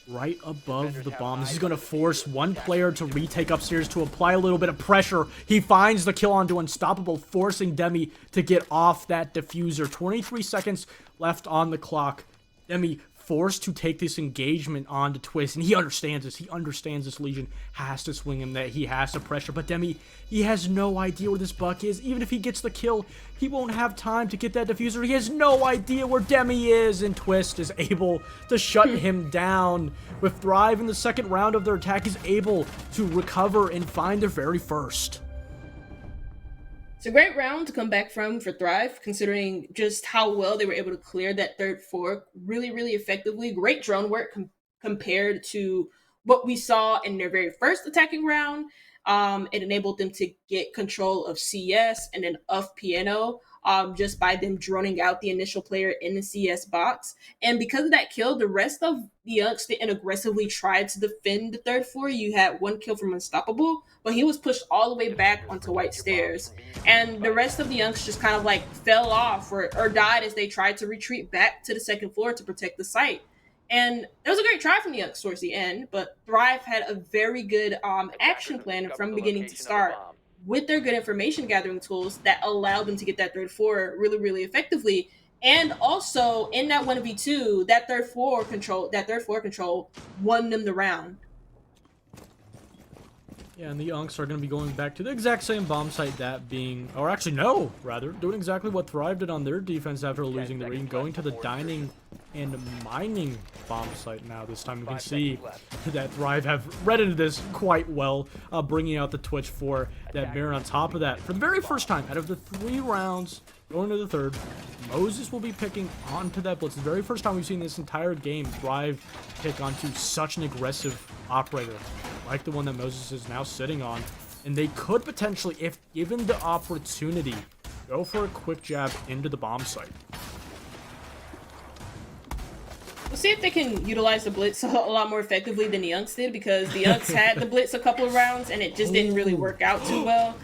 right above the bomb. This is going to force one player to retake upstairs to apply a little bit of pressure. He finds the kill onto Unstoppable, forcing Demi to get off that diffuser. 23 seconds left on the clock. Demi forced to take this engagement onto Twist, and he understands this. He understands this Legion has to swing him, that he has to pressure. But Demi, he has no idea where this Buck is. Even if he gets the kill, he won't have time to get that diffuser. He has no idea where Demi is, and Twist is able to shut him down. With Thrive in the second round of their attack, he's able to recover and find their very first. It's a great round to come back from for Thrive, considering just how well they were able to clear that third floor really, really effectively. Great drone work compared to what we saw in their very first attacking round. It enabled them to get control of CS and then of piano, just by them droning out the initial player in the CS box. And because of that kill, the rest of the Unks didn't aggressively try to defend the third floor. You had one kill from Unstoppable, but he was pushed all the way back onto White Stairs. And the rest of the Unks just kind of like fell off or died as they tried to retreat back to the second floor to protect the site. And it was a great try from the Unks towards the end, but Thrive had a very good action plan from beginning to start with their good information gathering tools that allowed them to get that third floor really, really effectively. And also in that 1v2, that third floor control won them the round. Yeah, and the Unks are going to be going back to the exact same bomb site, that being, or actually no, rather, doing exactly what Thrive did on their defense after losing the ring, going to the dining and mining bomb site now. This time we can see that Thrive have read into this quite well, bringing out the Twitch for that mirror. On top of that, for the very first time out of the 3 rounds, going to the third, Moses will be picking onto that blitz. The very first time we've seen this entire game Thrive pick onto such an aggressive operator like the one that Moses is now sitting on. And they could potentially, if given the opportunity, go for a quick jab into the bomb site. We'll see if they can utilize the blitz a lot more effectively than the Unks did, because the Unks had the blitz a couple of rounds and it just didn't really work out too well.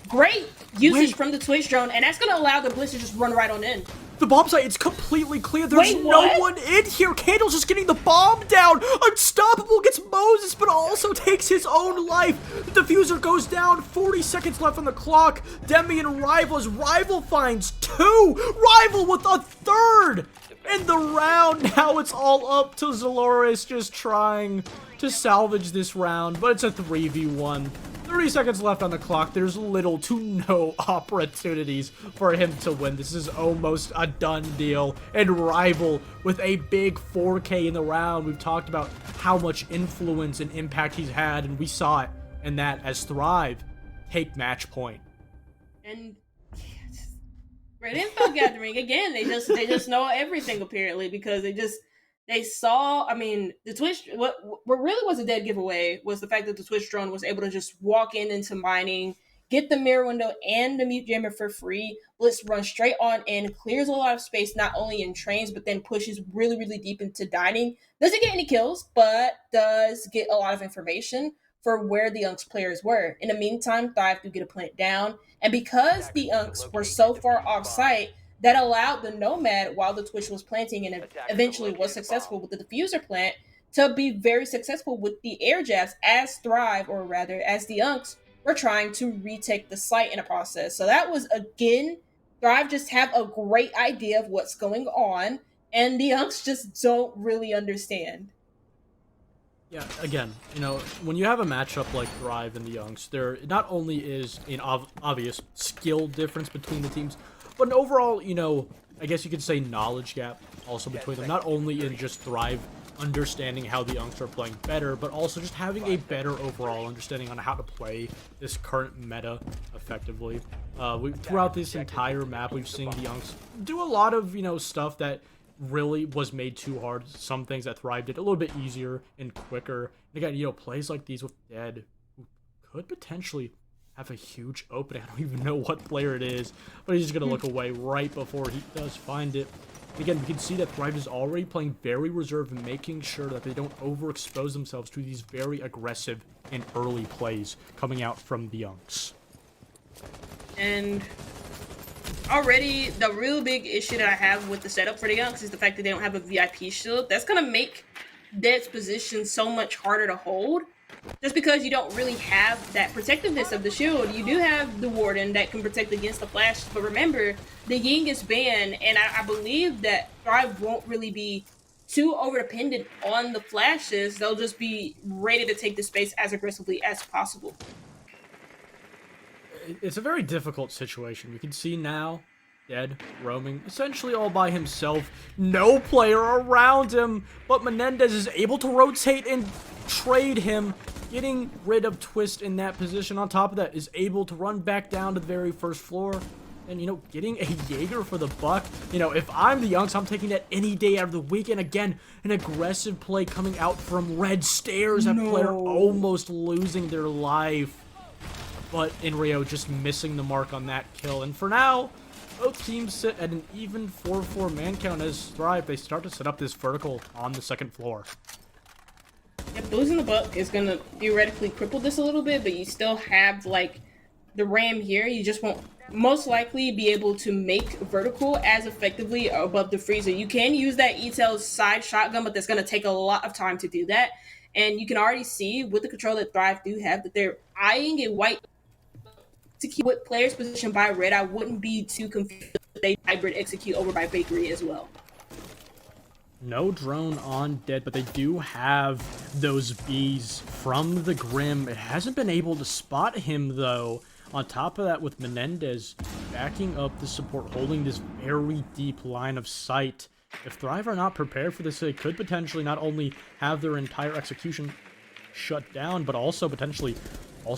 Great usage from the Twitch drone, and that's going to allow the blitz to just run right on in. The bomb site, it's completely clear. There's no one in here. Candle's just getting the bomb down. Unstoppable gets Moses, but also takes his own life. The diffuser goes down. 40 seconds left on the clock. Demi and Rival's Rival finds 2. Rival with a 3rd in the round. Now it's all up to Zoloris just trying to salvage this round, but it's a 3v1. 30 seconds left on the clock. There's little to no opportunities for him to win. This is almost a done deal. And Rival with a big 4K in the round. We've talked about how much influence and impact he's had, and we saw it in that as Thrive take match point. And great info gathering again. They just know everything apparently, because they saw, I mean, the Twitch, what really was a dead giveaway was the fact that the Twitch drone was able to just walk into mining, get the mirror window and the mute jammer for free. BLITZ runs straight on in, clears a lot of space, not only in trains, but then pushes really, really deep into dining. Doesn't get any kills, but does get a lot of information for where the Unks players were. In the meantime, Thrive do get a plant down. And because the Unks were so far off site, that allowed the Nomad, while the Twitch was planting and it eventually was successful with the diffuser plant, to be very successful with the air jabs as Thrive, or rather as the Unks, were trying to retake the site in a process. So that was, again, Thrive just have a great idea of what's going on, and the Unks just don't really understand. Yeah, again, when you have a matchup like Thrive and the Youngs, there not only is an obvious skill difference between the teams, but an overall, I guess you could say knowledge gap also between them. Not only in just Thrive understanding how the Youngs are playing better, but also just having a better overall understanding on how to play this current meta effectively. Throughout this entire map, we've seen the Youngs do a lot of, stuff that really was made too hard. Some things that Thrive did a little bit easier and quicker. And again, plays like these with Dead, who could potentially have a huge opening. I don't even know what player it is, but he's just going to look away right before he does find it. And again, we can see that Thrive is already playing very reserved and making sure that they don't overexpose themselves to these very aggressive and early plays coming out from the Younks. And already, the real big issue that I have with the setup for the Younks is the fact that they don't have a VIP shield. That's going to make Dead's position so much harder to hold. Just because you don't really have that protectiveness of the shield. You do have the Warden that can protect against the flash, but remember, the Ying is banned, and I believe that Thrive won't really be too over-dependent on the flashes. They'll just be ready to take the space as aggressively as possible. It's a very difficult situation. We can see now Dead roaming essentially all by himself. No player around him, but Menendez is able to rotate and trade him, getting rid of Twist in that position. On top of that, is able to run back down to the very first floor and, getting a Jaeger for the buck. If I'm the Youngs, I'm taking that any day out of the week. And again, an aggressive play coming out from Red Stairs. That player almost losing their life. But Inrio just missing the mark on that kill. And for now, both teams sit at an even 4-4 man count as Thrive. They start to set up this vertical on the second floor. Yep, losing the buck is going to theoretically cripple this a little bit, but you still have, the ram here. You just won't most likely be able to make vertical as effectively above the freezer. You can use that E-Tail's side shotgun, but that's going to take a lot of time to do that. And you can already see with the control that Thrive do have that they're eyeing a white to keep with players positioned by red. I wouldn't be too confused if they hybrid execute over by Bakery as well. No drone on Dead, but they do have those bees from the Grim. It hasn't been able to spot him, though. On top of that, with Menendez backing up the support, holding this very deep line of sight. If Thrive are not prepared for this, they could potentially not only have their entire execution shut down, but also potentially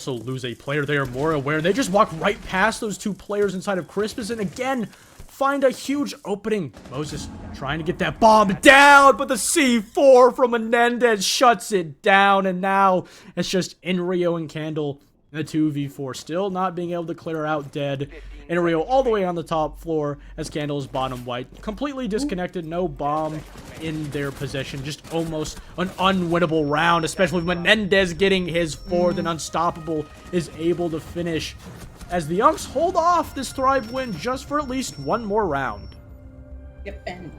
lose a player. They are more aware. They just walk right past those two players inside of Crispus, and again, find a huge opening. Moses trying to get that bomb down, but the C4 from Menendez shuts it down, and now it's just Inrio and Candle in a 2v4, still not being able to clear out Dead. Inrio all the way on the top floor as Candle is bottom white. Completely disconnected, no bomb in their possession. Just almost an unwinnable round, especially with Menendez getting his fourth, and Unstoppable is able to finish as the Younks hold off this Thrive win just for at least one more round. Yep, and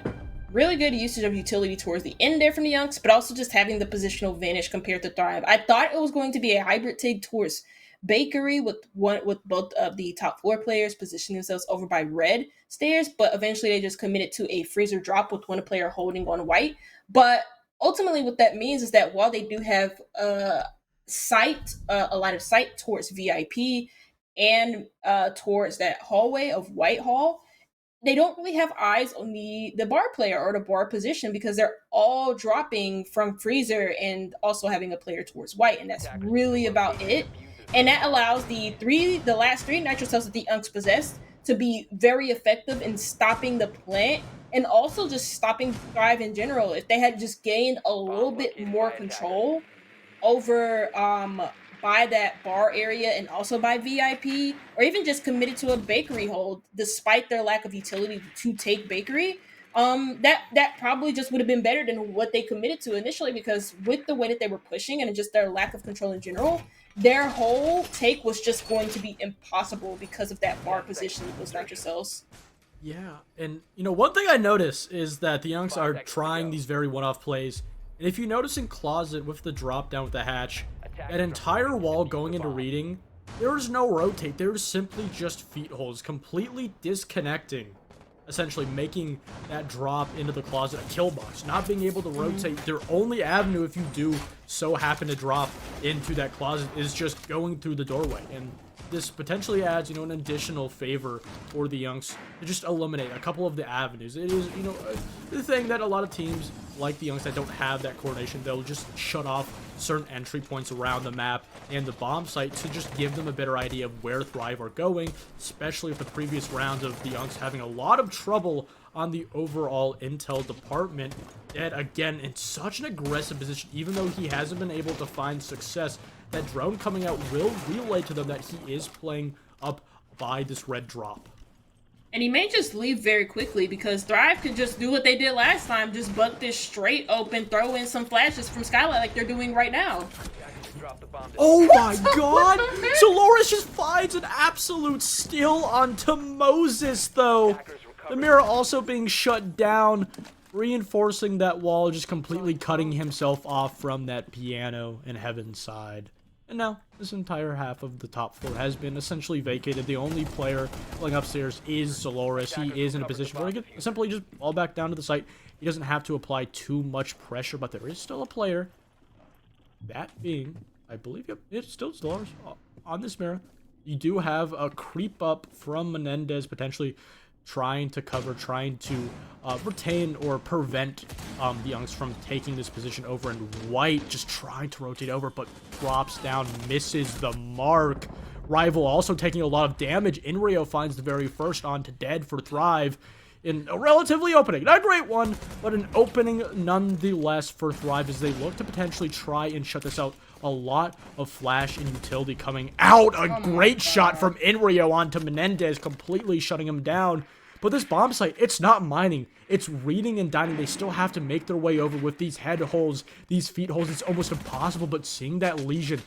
really good usage of utility towards the end there from the Younks, but also just having the positional advantage compared to Thrive. I thought it was going to be a hybrid take towards Bakery with both of the top floor players positioning themselves over by Red Stairs, but eventually they just committed to a freezer drop with one player holding on white. But ultimately what that means is that while they do have a line of sight towards VIP and towards that hallway of Whitehall, they don't really have eyes on the bar player or the bar position because they're all dropping from freezer and also having a player towards white, and that's really about it. And that allows the last three nitro cells that the Unks possess to be very effective in stopping the plant and also just stopping Thrive in general. If they had just gained a little bit more control over by that bar area and also by VIP, or even just committed to a bakery hold despite their lack of utility to take bakery, that probably just would have been better than what they committed to initially, because with the way that they were pushing and just their lack of control in general, their whole take was just going to be impossible because of that bar position with those nitro cells. Yeah, and one thing I notice is that the Youngs are trying these very one-off plays. And if you notice in Closet with the drop down with the hatch, that entire wall going into reading, there's no rotate. There's simply just feet holes, completely disconnecting, essentially making that drop into the closet a kill box. Not being able to rotate. Their only avenue, if you do so happen to drop into that closet, is just going through the doorway. And this potentially adds, an additional favor for the Youngs to just eliminate a couple of the avenues. It is, the thing that a lot of teams like the Youngs that don't have that coordination, they'll just shut off certain entry points around the map and the bomb site to just give them a better idea of where Thrive are going, especially with the previous rounds of the Youngs having a lot of trouble on the overall intel department. Dead again in such an aggressive position, even though he hasn't been able to find success. That drone coming out will relay to them that he is playing up by this red drop. And he may just leave very quickly, because Thrive could just do what they did last time, just buck this straight open, throw in some flashes from Skylight like they're doing right now. Oh my god! Zoloris just finds an absolute steal onto Moses, though. The mirror also being shut down, reinforcing that wall, just completely cutting himself off from that piano in Heaven's side. And now, this entire half of the top floor has been essentially vacated. The only player playing upstairs is Zoloris. He is in a position where he could simply just fall back down to the site. He doesn't have to apply too much pressure, but there is still a player. That being, I believe, it's still Zoloris on this mirror. You do have a creep up from Menendez, potentially trying to cover, trying to retain or prevent the Youngs from taking this position over, and White just trying to rotate over, but drops down, misses the mark. Rival also taking a lot of damage. Inrio finds the very first onto Dead for Thrive in a relatively opening. Not a great one, but an opening nonetheless for Thrive as they look to potentially try and shut this out. A lot of flash and utility coming out. A great shot from Inrio onto Menendez, completely shutting him down. But this bomb site, it's not mining. It's reading and dining. They still have to make their way over with these head holes, these feet holes. It's almost impossible, but seeing that Legion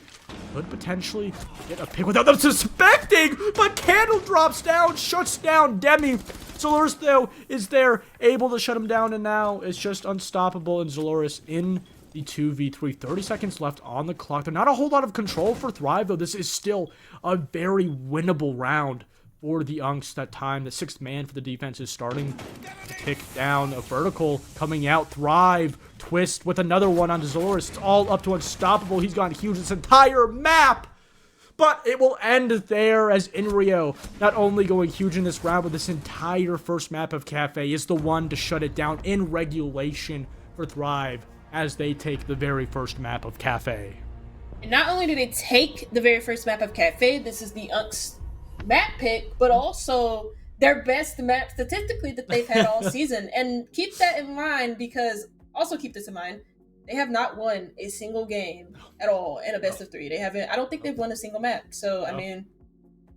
could potentially get a pick without them suspecting. But Candle drops down, shuts down Demi. Zoloris, though, is there, able to shut him down, and now it's just unstoppable, and Zoloris in the 2v3. 30 seconds left on the clock. There's not a whole lot of control for Thrive, though. This is still a very winnable round for the Unks. That time, the sixth man for the defense is starting to kick down. A vertical coming out. Thrive, twist with another one onto Zoloris. It's all up to Unstoppable. He's gone huge this entire map. But it will end there as Inrio, not only going huge in this round, but this entire first map of Cafe is the one to shut it down in regulation for Thrive as they take the very first map of Cafe. And not only do they take the very first map of Cafe, this is the Unks map pick, but also their best map statistically that they've had all season. And keep that in mind, because also keep this in mind, they have not won a single game at all in a best of three. They haven't. I don't think they've won a single map. So I mean,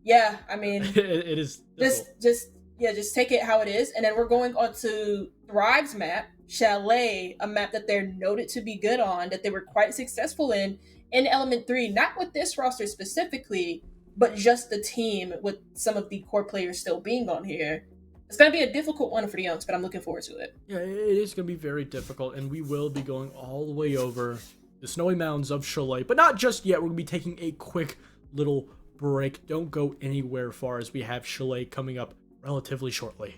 it is just take it how it is. And then we're going on to Thrive's map, Chalet, a map that they're noted to be good on, that they were quite successful in Element 3. Not with this roster specifically, but just the team with some of the core players still being on here. It's going to be a difficult one for the Youngs, but I'm looking forward to it. Yeah, it is going to be very difficult, and we will be going all the way over the snowy mountains of Chalet. But not just yet. We're going to be taking a quick little break. Don't go anywhere far as we have Chalet coming up relatively shortly.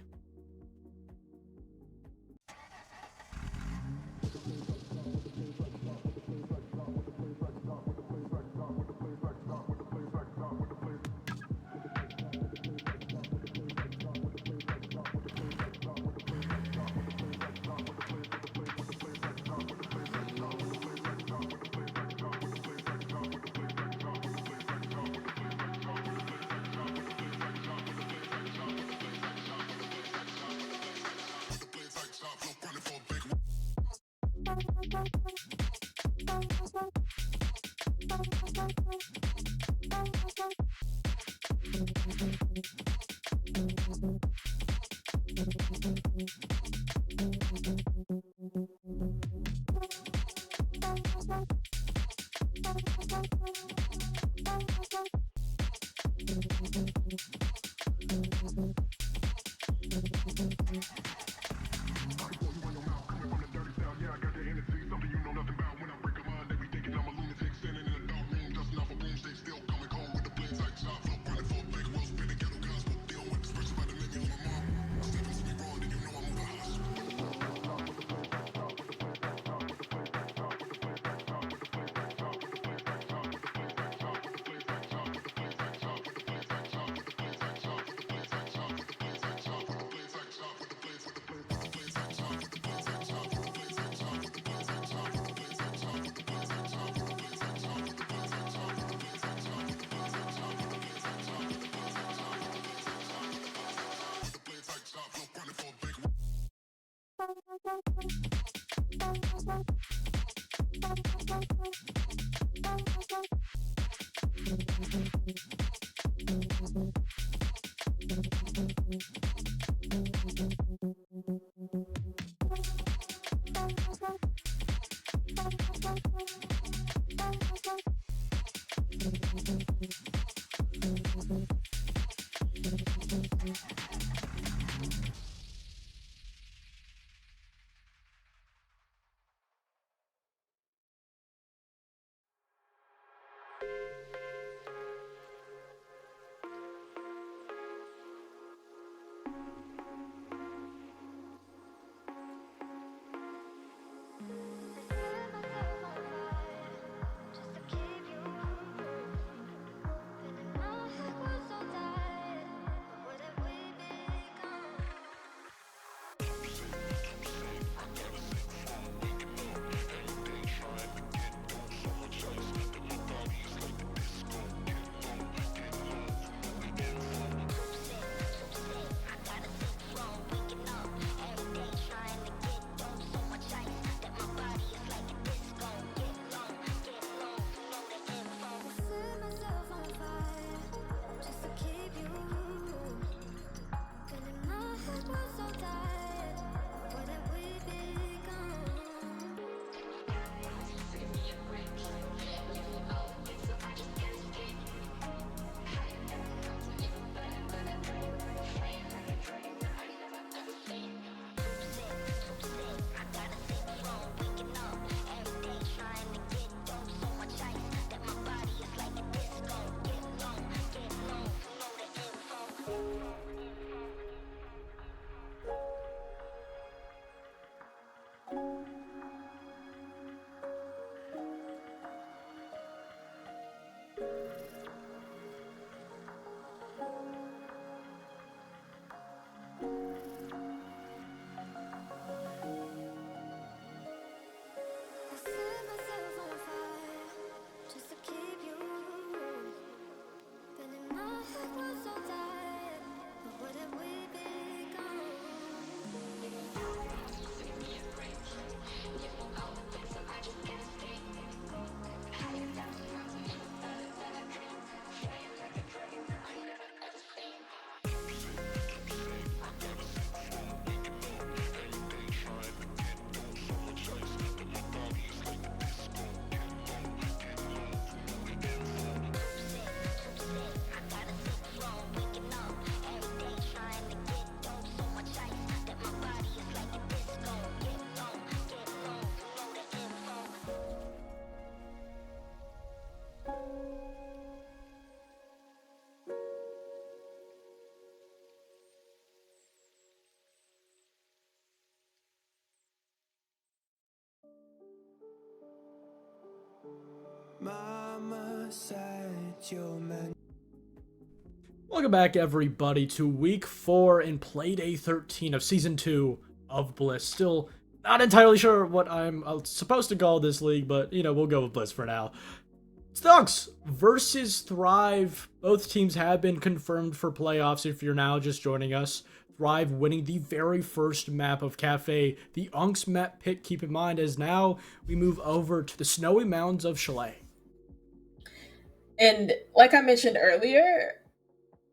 Mama said you're meant. Welcome back, everybody, to Week 4 and Playday 13 of Season 2 of Blitz. Still not entirely sure what I'm supposed to call this league, but, you know, we'll go with Blitz for now. Stux versus Thrive. Both teams have been confirmed for playoffs if you're now just joining us. Thrive winning the very first map of Cafe. The Unks map pick, keep in mind, as now we move over to the snowy mountains of Chalet. And like I mentioned earlier,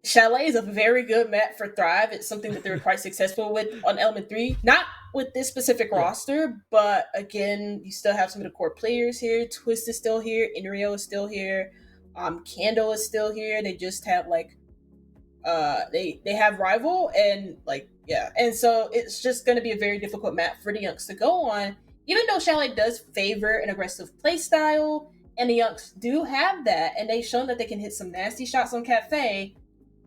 Chalet is a very good map for Thrive. It's something that they were quite successful with on Element 3. Not with this specific roster, but again, you still have some of the core players here. Twist is still here. Inrio is still here. Candle is still here. They just have like they have Rival and like yeah. And so it's just gonna be a very difficult map for the Younks to go on. Even though Chalet does favor an aggressive playstyle, and the Younks do have that, and they've shown that they can hit some nasty shots on Cafe.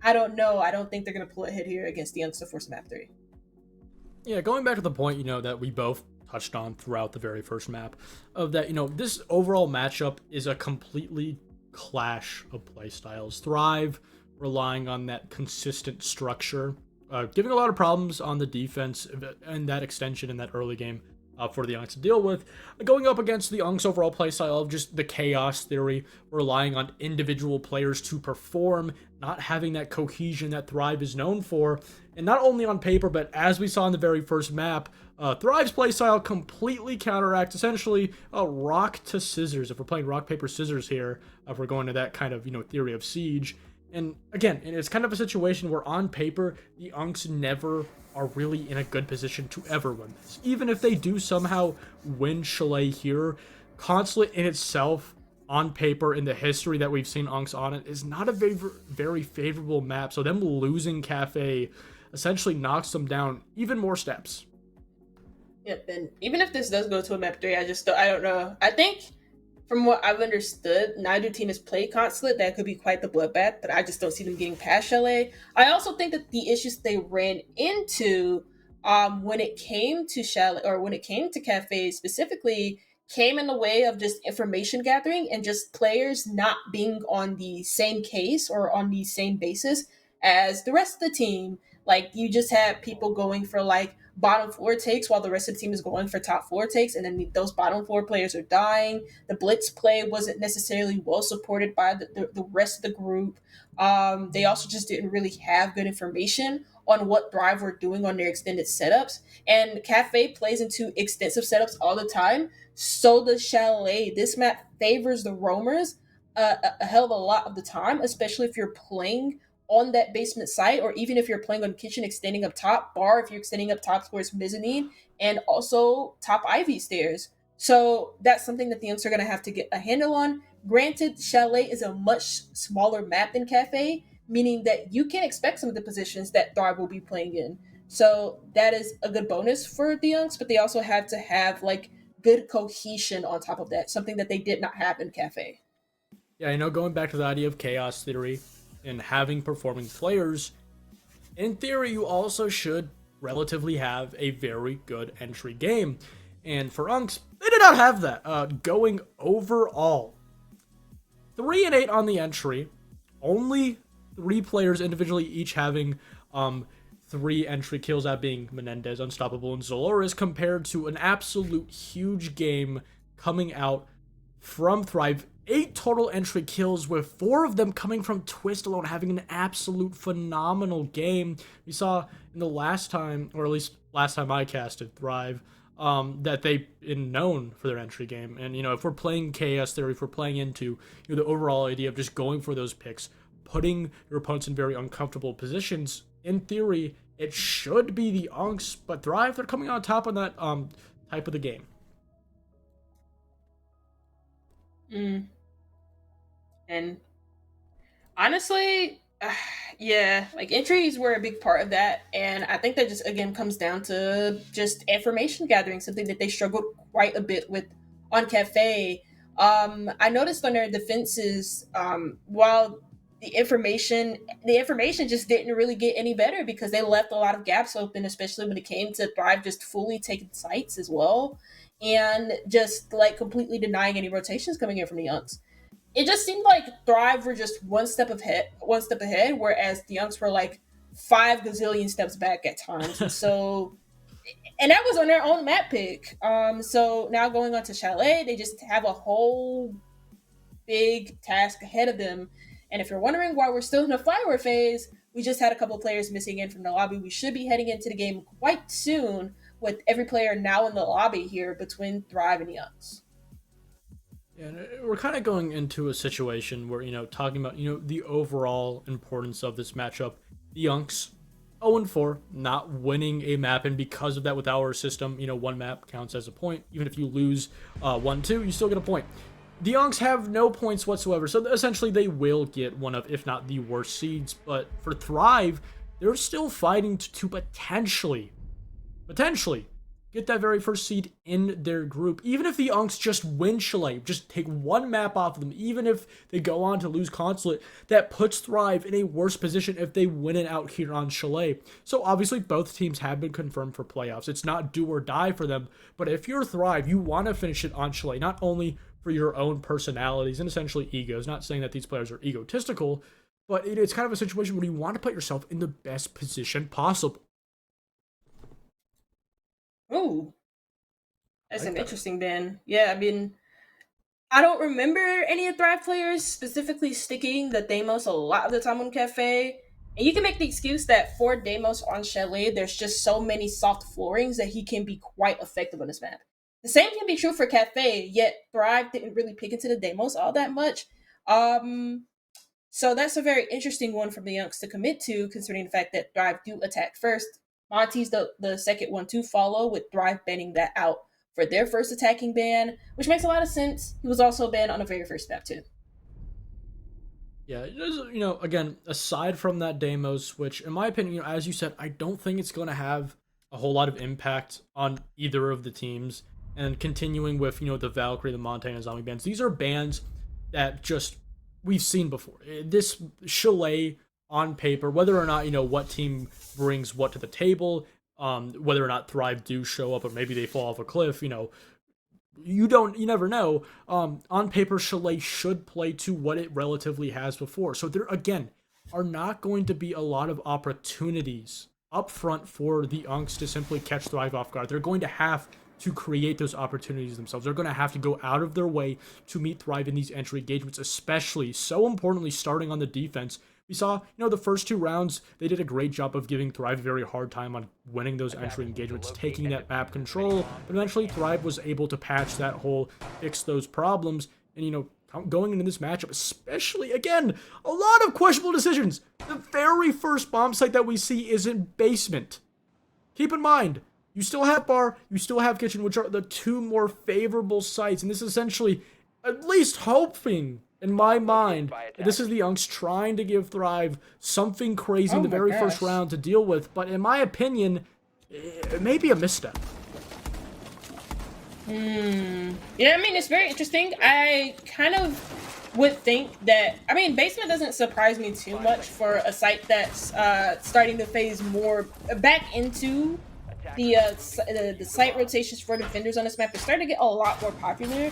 I don't know. I don't think they're going to pull a hit here against the Younks to force map 3. Yeah, going back to the point, that we both touched on throughout the very first map, of that, this overall matchup is a completely clash of playstyles. Thrive, relying on that consistent structure, giving a lot of problems on the defense and that extension in that early game for the Unks to deal with, going up against the Unks overall playstyle of just the chaos theory, relying on individual players to perform, not having that cohesion that Thrive is known for, and not only on paper, but as we saw in the very first map, Thrive's playstyle completely counteracts essentially rock to scissors. If we're playing rock, paper, scissors here, if we're going to that kind of, theory of siege. And again, it's kind of a situation where on paper, the Unks never are really in a good position to ever win this. Even if they do somehow win Chalet here, Consulate in itself, on paper, in the history that we've seen Unks on it, is not a very favorable map. So them losing Cafe essentially knocks them down even more steps. Yep, and even if this does go to a map 3, I don't know. I think from what I've understood, neither team has played Consulate. That could be quite the bloodbath, but I just don't see them getting past Chalet. I also think that the issues they ran into when it came to Chalet, or when it came to Cafe specifically, came in the way of just information gathering and just players not being on the same case or on the same basis as the rest of the team. Like, you just had people going for like bottom floor takes while the rest of the team is going for top floor takes, and then those bottom floor players are dying. The blitz play wasn't necessarily well supported by the rest of the group. They also just didn't really have good information on what Thrive were doing on their extended setups. And Cafe plays into extensive setups all the time. So does Chalet. This map favors the roamers a hell of a lot of the time, especially if you're playing on that basement site, or even if you're playing on kitchen extending up top, bar if you're extending up top towards mezzanine, and also top ivy stairs. So that's something that the Unks are going to have to get a handle on. Granted, Chalet is a much smaller map than Cafe, meaning that you can expect some of the positions that Thrive will be playing in. So that is a good bonus for the Unks, but they also have to have like good cohesion on top of that, something that they did not have in Cafe. Yeah, going back to the idea of chaos theory and having performing players, in theory, you also should relatively have a very good entry game. And for Unks, they did not have that. Going overall, 3-8 on the entry, only 3 players individually each having 3 entry kills, that being Menendez, Unstoppable, and Zoloris, compared to an absolute huge game coming out from Thrive. 8 total entry kills, with 4 of them coming from Twist alone, having an absolute phenomenal game. We saw in the last time, or at least last time I casted Thrive, that they've been known for their entry game. And, if we're playing Chaos Theory, if we're playing into the overall idea of just going for those picks, putting your opponents in very uncomfortable positions, in theory, it should be the Unks, but Thrive, they're coming on top on that type of the game. And honestly, yeah, like entries were a big part of that, and I think that just again comes down to just information gathering, something that they struggled quite a bit with on Cafe. I noticed on their defenses, while the information just didn't really get any better because they left a lot of gaps open, especially when it came to Thrive just fully taking sites as well, and just like completely denying any rotations coming in from the Unks. It just seemed like Thrive were just one step ahead, whereas the Unks were like 5 gazillion steps back at times. And so, and that was on their own map pick. So now going on to Chalet, they just have a whole big task ahead of them. And if you're wondering why we're still in the flyware phase, We just had a couple players missing in from the lobby. We should be heading into the game quite soon with every player now in the lobby here between Thrive and Youngs. And we're kind of going into a situation where, talking about, the overall importance of this matchup. The Yunks, 0-4, not winning a map, and because of that, with our system, one map counts as a point. Even if you lose 1-2, you still get a point. The Yunks have no points whatsoever, so essentially they will get one of, if not the worst seeds. But for Thrive, they're still fighting to potentially get that very first seed in their group. Even if the Unks just win Chalet, just take one map off of them, even if they go on to lose Consulate, that puts Thrive in a worse position if they win it out here on Chalet. So obviously both teams have been confirmed for playoffs. It's not do or die for them, but if you're Thrive, you want to finish it on Chalet, not only for your own personalities and essentially egos. Not saying that these players are egotistical, but it's kind of a situation where you want to put yourself in the best position possible. Ooh, that's Like an that. interesting ban. Yeah, I mean, I don't remember any of Thrive players specifically sticking the Deimos a lot of the time on Cafe. And you can make the excuse that for Deimos on Chalet, there's just so many soft floorings that he can be quite effective on this map. The same can be true for Cafe, yet Thrive didn't really pick into the Deimos all that much. So that's a very interesting one from the Yunks to commit to, considering the fact that Thrive do attack first. Monty's the second one to follow, with Thrive banning that out for their first attacking ban, which makes a lot of sense. He was also banned on the very first map too. Yeah, again, aside from that Deimos, which in my opinion, as you said, I don't think it's going to have a whole lot of impact on either of the teams. And continuing with, the Valkyrie, the Montaigne, and Zombie bans, these are bans that just we've seen before. This Chalet on paper, whether or not, what team brings what to the table, whether or not Thrive do show up or maybe they fall off a cliff, you never know. On paper, Chalet should play to what it relatively has before. So there, again, are not going to be a lot of opportunities up front for the Unks to simply catch Thrive off guard. They're going to have to create those opportunities themselves. They're going to have to go out of their way to meet Thrive in these entry engagements, especially, so importantly, starting on the defense. We saw, the first two rounds, they did a great job of giving Thrive a very hard time on winning those entry engagements, taking that map control, but eventually Thrive was able to patch that hole, fix those problems, and, going into this matchup, especially, again, a lot of questionable decisions. The very first bomb site that we see is in Basement. Keep in mind, you still have Bar, you still have Kitchen, which are the two more favorable sites, and this is essentially, at least hoping, in my mind, this is the Unks trying to give Thrive something crazy in the very first round to deal with, but in my opinion, it may be a misstep. Yeah, I mean, it's very interesting. I kind of would think that, Basement doesn't surprise me too much for a site that's starting to phase more back into the site rotations for defenders on this map is starting to get a lot more popular.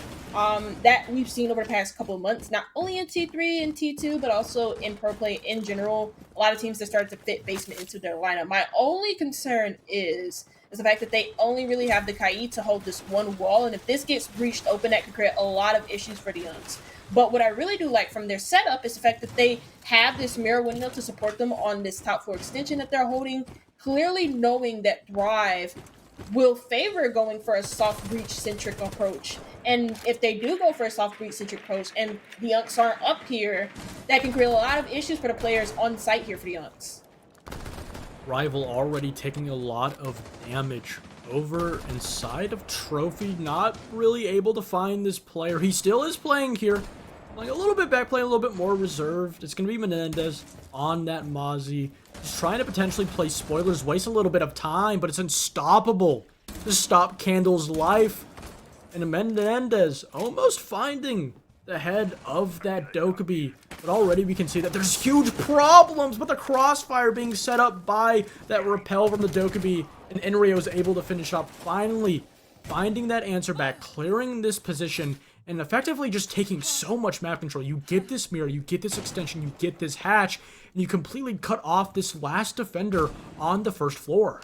That we've seen over the past couple of months, not only in T3 and T2, but also in pro play in general. A lot of teams that started to fit Basement into their lineup. My only concern is the fact that they only really have the Kai to hold this one wall, and if this gets breached open, that could create a lot of issues for the Youngs. But what I really do like from their setup is the fact that they have this mirror window to support them on this top 4 extension that they're holding, clearly knowing that Thrive will favor going for a soft breach-centric approach. And if they do go for a soft breach-centric approach and the Unks aren't up here, that can create a lot of issues for the players on site here for the Unks. Rival already taking a lot of damage over inside of Trophy, not really able to find this player. He still is playing here, playing a little bit back, playing a little bit more reserved. It's going to be Menendez on that Mozzie. He's trying to potentially play spoilers, waste a little bit of time, but it's unstoppable to stop Candle's life. And Menendez almost finding the head of that Dokkaebi. But already we can see that there's huge problems with the crossfire being set up by that repel from the Dokkaebi. And Enrio is able to finish up, finally finding that answer back, clearing this position, and effectively just taking so much map control. You get this mirror, you get this extension, you get this hatch, and you completely cut off this last defender on the first floor.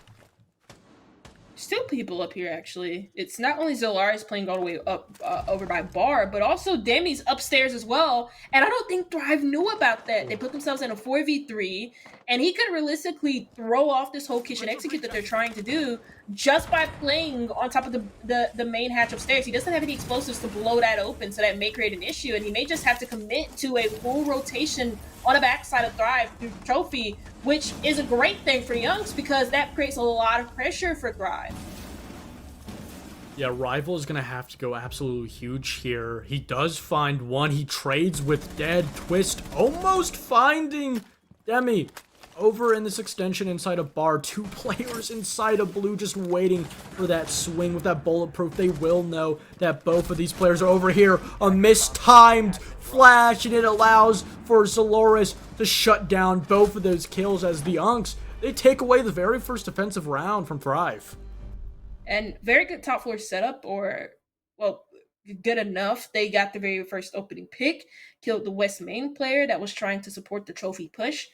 Still people up here, actually. It's not only Zolaris playing all the way up over by Bar, but also Demi's upstairs as well. And I don't think Thrive knew about that. They put themselves in a 4v3, and he could realistically throw off this whole kitchen execute that they're trying to do just by playing on top of the main hatch upstairs. He doesn't have any explosives to blow that open, so that may create an issue, and he may just have to commit to a full rotation on the backside of Thrive through Trophy, which is a great thing for Youngs because that creates a lot of pressure for Thrive. Yeah, Rival is going to have to go absolutely huge here. He does find one. He trades with Dead. Twist almost finding Demi over in this extension inside a Bar. 2 players inside a Blue just waiting for that swing with that bulletproof. They will know that both of these players are over here. A mistimed flash, and it allows for Zoloris to shut down both of those kills as the Unks, they take away the very first defensive round from Thrive. And very good top floor setup, or, well, good enough. They got the very first opening pick, killed the West main player that was trying to support the trophy push.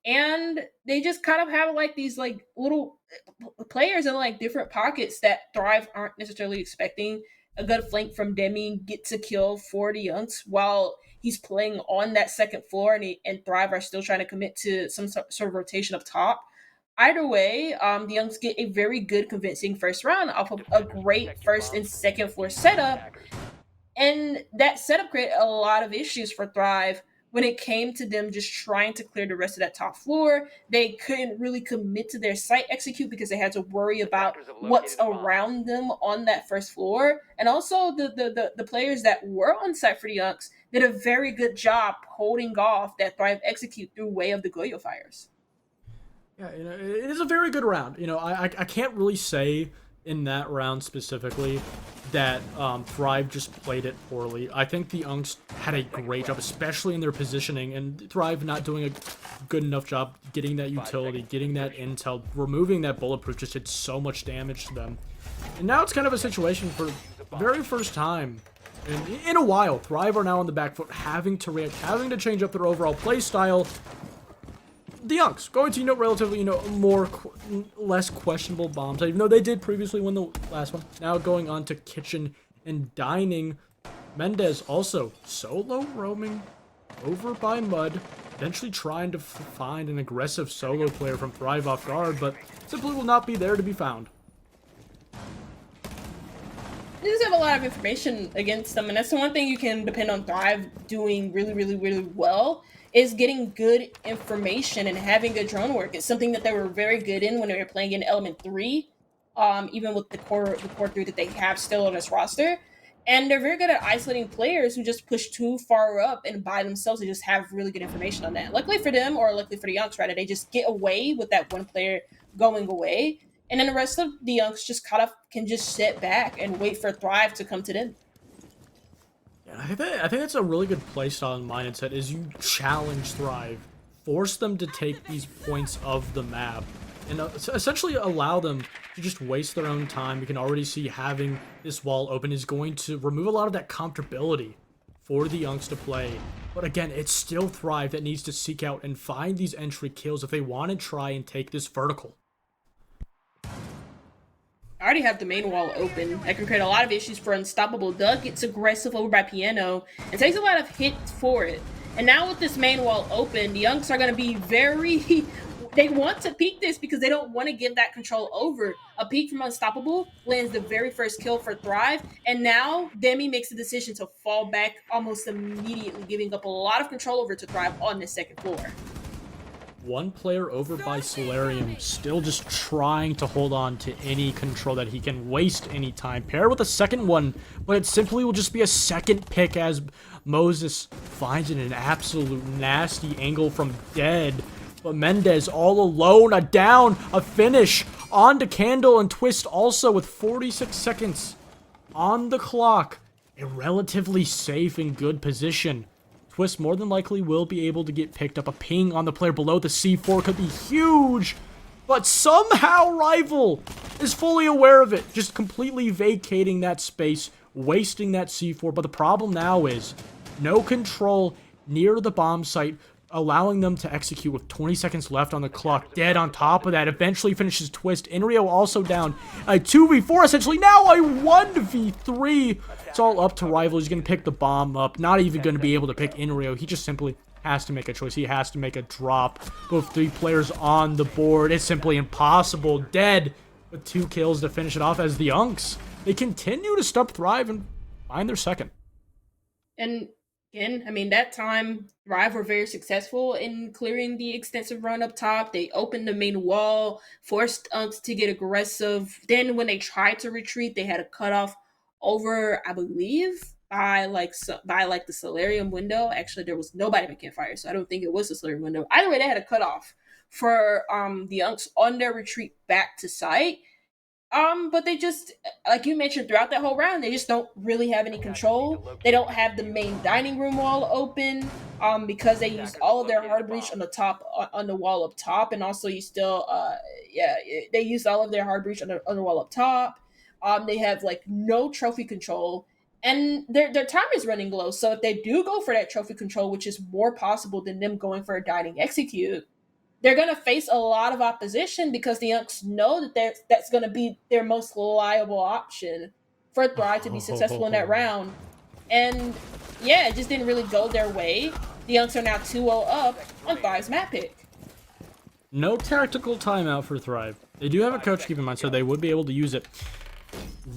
And they just kind of have like these like little players in like different pockets that Thrive aren't necessarily expecting. A good flank from Demi gets a kill for the Younks while he's playing on that second floor, and Thrive are still trying to commit to some sort of rotation up top. Either way, the Youngs get a very good, convincing first round off of a great first and second floor setup. And that setup created a lot of issues for Thrive when it came to them just trying to clear the rest of that top floor. They couldn't really commit to their site execute because they had to worry about what's around them on that first floor. And also the players that were on site for the Younks did a very good job holding off that Thrive execute through way of the Goyo fires. Yeah, it is a very good round. I can't really say in that round specifically that Thrive just played it poorly. I think the Unks had a great job, especially in their positioning, and Thrive not doing a good enough job getting that utility, getting that intel, removing that bulletproof just did so much damage to them. And now it's kind of a situation for the very first time in a while. Thrive are now on the back foot, having to react, having to change up their overall play style. The Unks going to, relatively, less questionable bombs. Even though they did previously win the last one. Now going on to kitchen and dining. Mendez also solo roaming over by Mud. Eventually trying to find an aggressive solo player from Thrive off guard, but simply will not be there to be found. They just have a lot of information against them, and that's the one thing you can depend on Thrive doing really, really, really well, is getting good information and having good drone work. It's something that they were very good in when they were playing in Element 3, even with the core 3 that they have still on this roster. And they're very good at isolating players who just push too far up and by themselves and just have really good information on that. Luckily for them, or luckily for the Younks, rather, they just get away with that one player going away. And then the rest of the Younks just kind of can just sit back and wait for Thrive to come to them. Yeah, I think that's a really good playstyle and mindset, is you challenge Thrive, force them to take these points of the map, and essentially allow them to just waste their own time. You can already see having this wall open is going to remove a lot of that comfortability for the Younks to play. But again, it's still Thrive that needs to seek out and find these entry kills if they want to try and take this vertical. I already have the main wall open. That can create a lot of issues for Unstoppable. Doug gets aggressive over by Piano and takes a lot of hits for it. And now with this main wall open, the Younks are going to be very... They want to peek this because they don't want to give that control over. A peek from Unstoppable lands the very first kill for Thrive. And now Demi makes the decision to fall back almost immediately, giving up a lot of control over to Thrive on the second floor. One player over by Solarium, still just trying to hold on to any control that he can waste any time. Paired with a second one, but it simply will just be a second pick as Moses finds it an absolute nasty angle from Dead. But Mendez all alone, a down, a finish, on to Candle and Twist also with 46 seconds on the clock. A relatively safe and good position. Twist more than likely will be able to get picked up. A ping on the player below the C4 could be huge, but somehow Rival is fully aware of it, just completely vacating that space, wasting that C4. But the problem now is no control near the bomb site. allowing them to execute with 20 seconds left on the clock. Dead on top of that. Eventually finishes Twist. Inrio also down. A 2v4 essentially. Now a 1v3. It's all up to Rival. He's going to pick the bomb up. Not even going to be able to pick Inrio. He just simply has to make a choice. He has to make a drop. Both 3 players on the board. It's simply impossible. Dead with 2 kills to finish it off as the Unks, they continue to stop Thrive and find their second. And again, I mean, that time, Thrive were very successful in clearing the extensive run up top. They opened the main wall, forced Unks to get aggressive. Then when they tried to retreat, they had a cutoff over, I believe, by the Solarium window. Actually, there was nobody making fire, so I don't think it was the Solarium window. Either way, they had a cutoff for the Unks on their retreat back to site. But they just, like you mentioned throughout that whole round, they just don't really have any control. They don't have the main dining room wall open, because they used all of their hard breach on the top, on the wall up top, and also you still, they used all of their hard breach on the wall up top. They have like no trophy control, and their time is running low. So if they do go for that trophy control, which is more possible than them going for a dining execute, they're going to face a lot of opposition because the Unks know that that's going to be their most reliable option for Thrive to be successful in that round. And yeah, it just didn't really go their way. The Unks are now 2-0 up on Thrive's map pick. No tactical timeout for Thrive. They do have a coach, keep in mind, so they would be able to use it.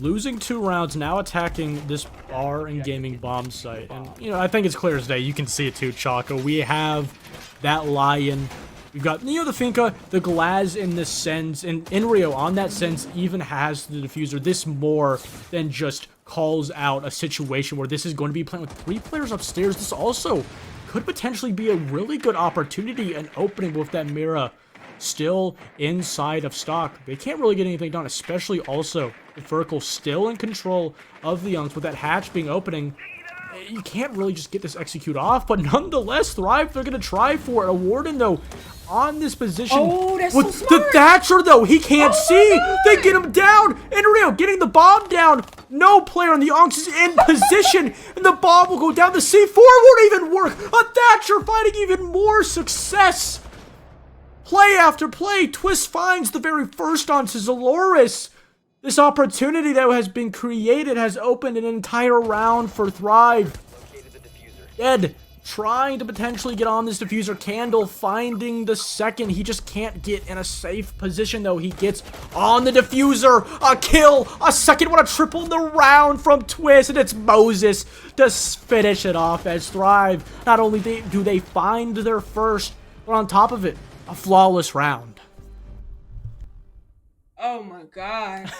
Losing 2 rounds, now attacking this bar and gaming bomb site. And, you know, I think it's clear as day. You can see it too, Chaco. We have that Lion. We've got, you know, the Finka, the Glaz in the sense, and Inrio on that sense even has the diffuser. This more than just calls out a situation where this is going to be playing with 3 players upstairs. This also could potentially be a really good opportunity and opening with that Mira still inside of stock. They can't really get anything done, especially also with Verkle still in control of the Unks with that hatch being opening. You can't really just get this execute off, but nonetheless, Thrive, they're going to try for it. A Warden, though, on this position. Oh, that's with so the smart. Thatcher, though, he can't see. They get him down. Inrio getting the bomb down. No player on the Unks is in position, and the bomb will go down. The C4 won't even work. A Thatcher finding even more success. Play after play, Twist finds the very first on Zaloris. This opportunity that has been created has opened an entire round for Thrive. Dead, trying to potentially get on this diffuser. Candle finding the second. He just can't get in a safe position, though. He gets on the diffuser. A kill, a second one, a triple in the round from Twist, and it's Moses to finish it off as Thrive. Not only do they find their first, but on top of it, a flawless round. Oh my god.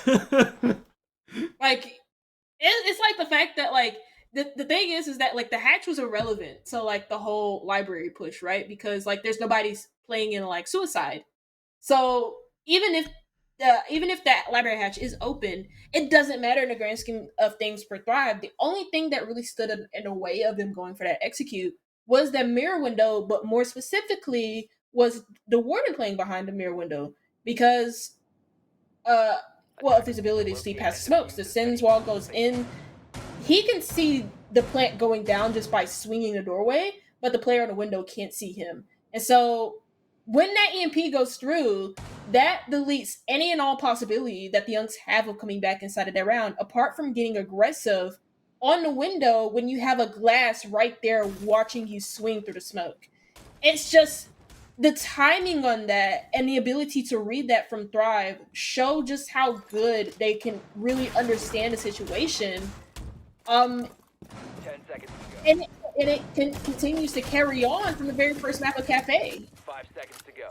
Like, it's like the fact that, like, the thing is that, like, the hatch was irrelevant to, like, the whole library push, right? Because, like, there's nobody playing in, like, suicide. So even if that library hatch is open, it doesn't matter in the grand scheme of things for Thrive. The only thing that really stood in the way of them going for that execute was the mirror window, but more specifically was the Warden playing behind the mirror window. Because of his ability to see past the smokes. The Sins wall goes in. He can see the plant going down just by swinging the doorway, but the player on the window can't see him. And so when that EMP goes through, that deletes any and all possibility that the Unks have of coming back inside of that round, apart from getting aggressive on the window when you have a glass right there watching you swing through the smoke. It's just the timing on that and the ability to read that from Thrive show just how good they can really understand the situation. 10 seconds to go. And it continues to carry on from the very first map of Cafe. 5 seconds to go.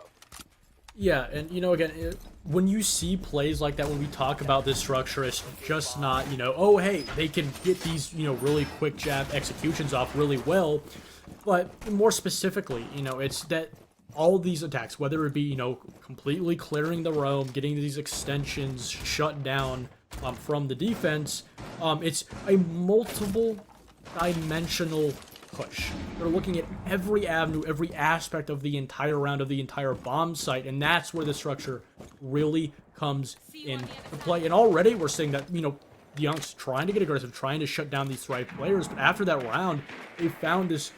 Yeah, and, you know, again, when you see plays like that, when we talk about this structure, it's just not, you know, oh, hey, they can get these, you know, really quick jab executions off really well. But more specifically, you know, it's that all these attacks, whether it be, you know, completely clearing the roam, getting these extensions shut down from the defense, it's a multiple dimensional push. They're looking at every avenue, every aspect of the entire round, of the entire bomb site, and that's where the structure really comes into play. And already we're seeing that, you know, the Unks trying to get aggressive, trying to shut down these Thrive players. But after that round, they found this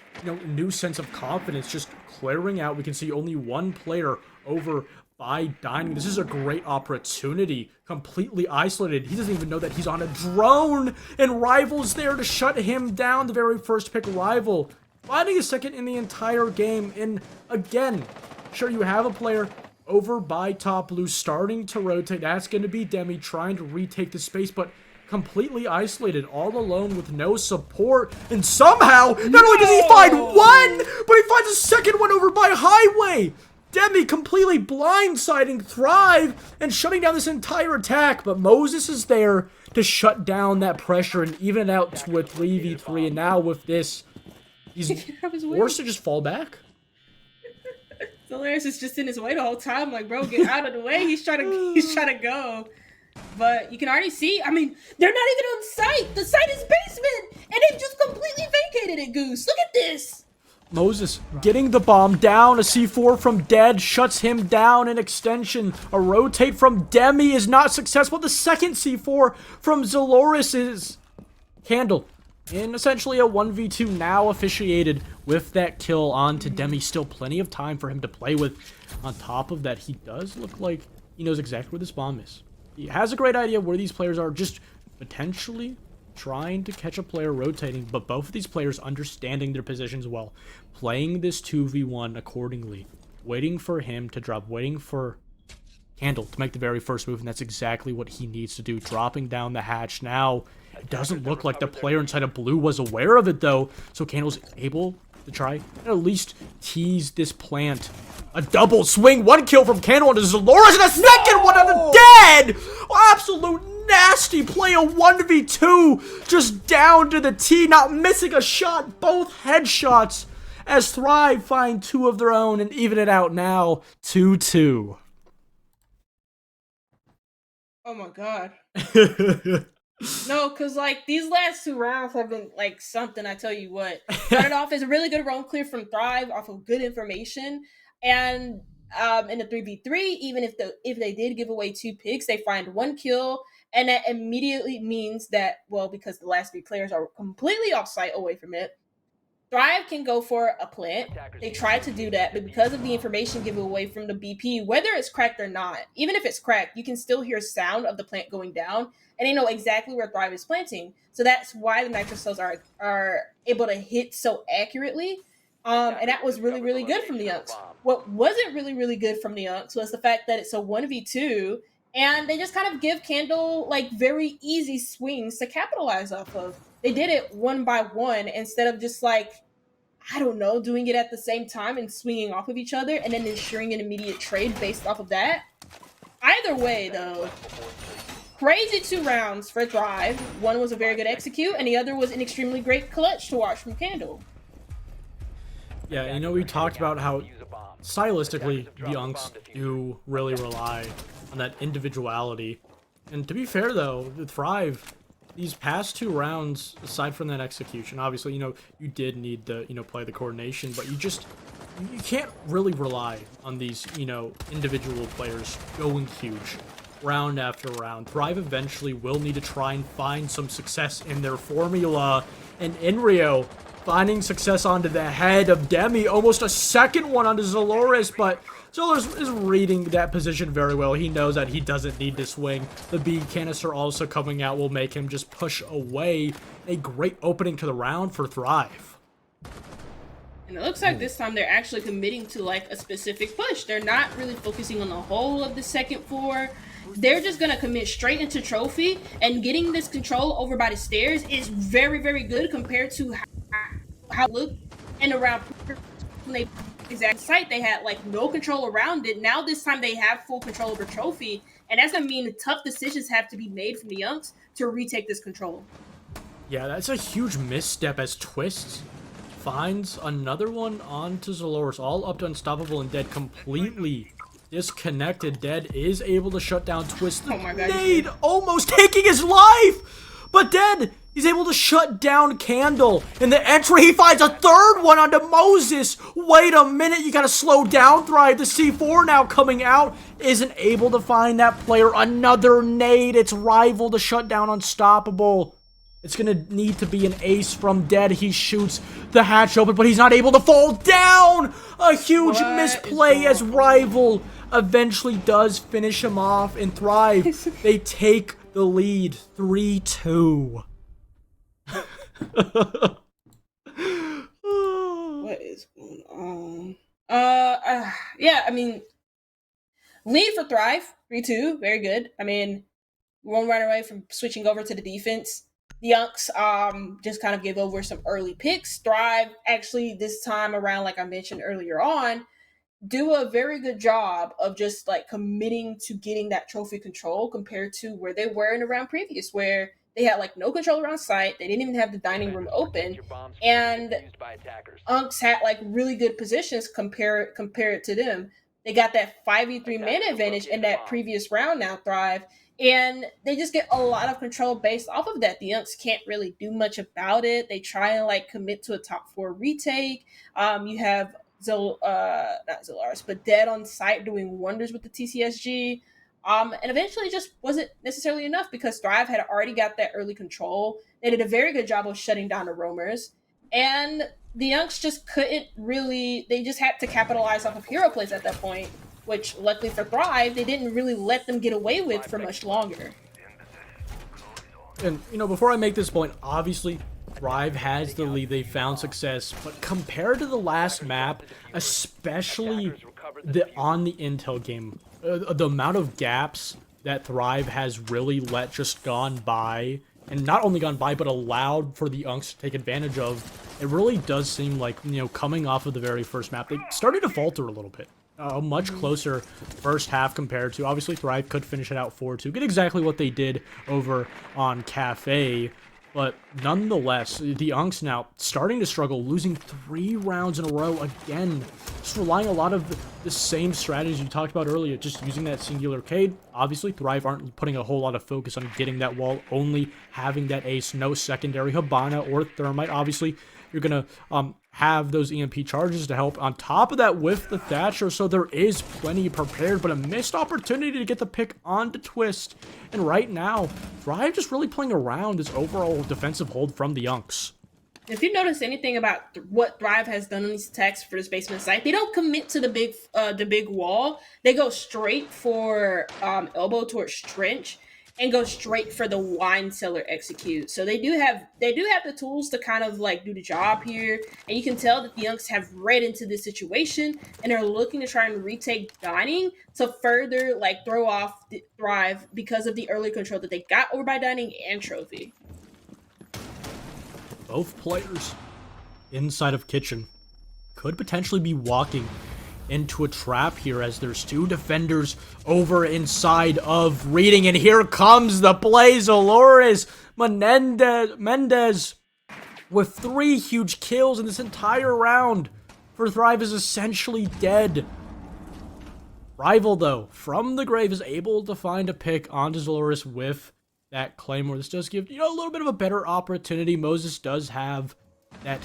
new sense of confidence, just clearing out. We can see only one player over by dining. This is a great opportunity. Completely isolated. He doesn't even know that he's on a drone, and Rival's there to shut him down. The very first pick Rival, finding a second in the entire game. And again, sure, you have a player over by top blue starting to rotate. That's going to be Demi trying to retake the space, but completely isolated, all alone with no support. And somehow, not only does he find one, but he finds a second one over by Highway. Demi completely blindsiding Thrive and shutting down this entire attack, but Moses is there to shut down that pressure and even it out to a 3v3. And now with this, he's forced to just fall back. Solaris is just in his way the whole time, like, bro, get out of the way. He's trying to go. But you can already see, I mean, they're not even on site. The site is basement, and they've just completely vacated it, Goose. Look at this. Moses getting the bomb down. A C4 from Dead shuts him down. An extension. A rotate from Demi is not successful. The second C4 from Zaloris is Candle. In essentially a 1v2 now officiated with that kill onto Demi. Still plenty of time for him to play with. On top of that, he does look like he knows exactly where this bomb is. He has a great idea where these players are, just potentially trying to catch a player rotating, but both of these players understanding their positions well, playing this 2v1 accordingly, waiting for him to drop, waiting for Candle to make the very first move, and that's exactly what he needs to do, dropping down the hatch. Now, it doesn't look like the player inside of blue was aware of it, though, so Candle's able to try and at least tease this plant. A double swing, one kill from Candle onto Zaloris, and a second one on the Dead! Absolute nasty play, a 1v2, just down to the T, not missing a shot, both headshots, as Thrive find two of their own and even it out now, 2-2. Oh my god. No, because, like, these last two rounds have been, like, something, I tell you what. Started off as a really good roam clear from Thrive off of good information, and in the 3v3, even if they did give away 2 picks, they find 1 kill, and that immediately means that, well, because the last 3 players are completely off-site away from it, Thrive can go for a plant. They tried to do that, but because of the information given away from the BP, whether it's cracked or not, even if it's cracked, you can still hear sound of the plant going down, and they know exactly where Thrive is planting. So that's why the nitro cells are able to hit so accurately. And that was really, really good from the Unks. What wasn't really, really good from the Unks was the fact that it's a 1v2, and they just kind of give Candle, like, very easy swings to capitalize off of. They did it one by one instead of just, like, I don't know, doing it at the same time and swinging off of each other and then ensuring an immediate trade based off of that. Either way, though, crazy 2 rounds for Thrive. One was a very good execute, and the other was an extremely great clutch to watch from Candle. Yeah, you know, we talked about how stylistically the Unks do really rely on that individuality. And to be fair, though, with Thrive, these past 2 rounds, aside from that execution, obviously, you know, you did need to, play the coordination, but you can't really rely on these, individual players going huge round after round. Thrive eventually will need to try and find some success in their formula, and Inrio finding success onto the head of Demi, almost a second one onto Zaloris, but Zaloris is reading that position very well. He knows that he doesn't need to swing. The B canister also coming out will make him just push away. A great opening to the round for Thrive. And it looks like this time they're actually committing to, like, a specific push. They're not really focusing on the whole of the second floor. They're just going to commit straight into trophy, and getting this control over by the stairs is very, very good compared to how it looked and around when they exact site. They had, like, no control around it. Now this time they have full control over trophy, and that's going to mean tough decisions have to be made from the Unks to retake this control. Yeah, that's a huge misstep as Twist finds another one onto Zaloris, all up to Unstoppable, and Dead completely disconnected. Dead is able to shut down Twist. Oh my god. Nade almost taking his life! But Dead, He's able to shut down Candle. In the entry, he finds a third one onto Moses. Wait a minute, you gotta slow down, Thrive. The C4 now coming out. Isn't able to find that player. Another nade. It's Rival to shut down Unstoppable. It's gonna need to be an ace from Dead. He shoots the hatch open, but he's not able to fall down! A huge misplay as Rival eventually does finish him off. And Thrive, they take the lead 3-2. What is going on? Yeah, I mean, lead for Thrive, 3-2, very good. I mean, one right away from switching over to the defense. The Unks just kind of gave over some early picks. Thrive, actually, this time around, like I mentioned earlier on, do a very good job of just like committing to getting that trophy control compared to where they were in the round previous, where they had like no control around site. They didn't even have the dining room open, and Unks had like really good positions compared to them. They got that 5v3 man advantage in that previous round now, Thrive, and they just get a lot of control based off of that. The Unks can't really do much about it. They try and like commit to a top 4 retake. You have not Zolaris, but Dead on site doing wonders with the TCSG. And eventually it just wasn't necessarily enough because Thrive had already got that early control. They did a very good job of shutting down the roamers. And the Unks just couldn't really, they just had to capitalize off of hero plays at that point, which luckily for Thrive, they didn't really let them get away with for much longer. And, before I make this point, obviously, Thrive has the lead. They found success. But compared to the last map, especially on the Intel game, the amount of gaps that Thrive has really let just gone by, and not only gone by, but allowed for the Unks to take advantage of, it really does seem like, coming off of the very first map, they started to falter a little bit. A much closer first half compared to, obviously, Thrive could finish it out 4-2. Get exactly what they did over on Cafe. But nonetheless, the Unks now starting to struggle, losing 3 rounds in a row again. Just relying a lot of the same strategies you talked about earlier, just using that singular arcade. Obviously, Thrive aren't putting a whole lot of focus on getting that wall, only having that ace, no secondary Habana or Thermite. Obviously, you're going to have those EMP charges to help. On top of that, with the Thatcher, so there is plenty prepared, but a missed opportunity to get the pick onto Twist. And right now, Thrive just really playing around this overall defensive hold from the Unks. If you notice anything about what Thrive has done on these attacks for this basement site, they don't commit to the big wall. They go straight for elbow towards Trench and go straight for the wine cellar execute. So they do have the tools to kind of like do the job here, and you can tell that the Unks have read into this situation and are looking to try and retake dining to further like throw off the Thrive because of the early control that they got over by dining and trophy. Both players inside of Kitchen could potentially be walking into a trap here as there's 2 defenders over inside of Reading, and here comes the play. Zolores Mendez with 3 huge kills in this entire round for Thrive is essentially dead. Rival, though, from the grave is able to find a pick onto Zolores with that Claymore. This does give, a little bit of a better opportunity. Moses does have that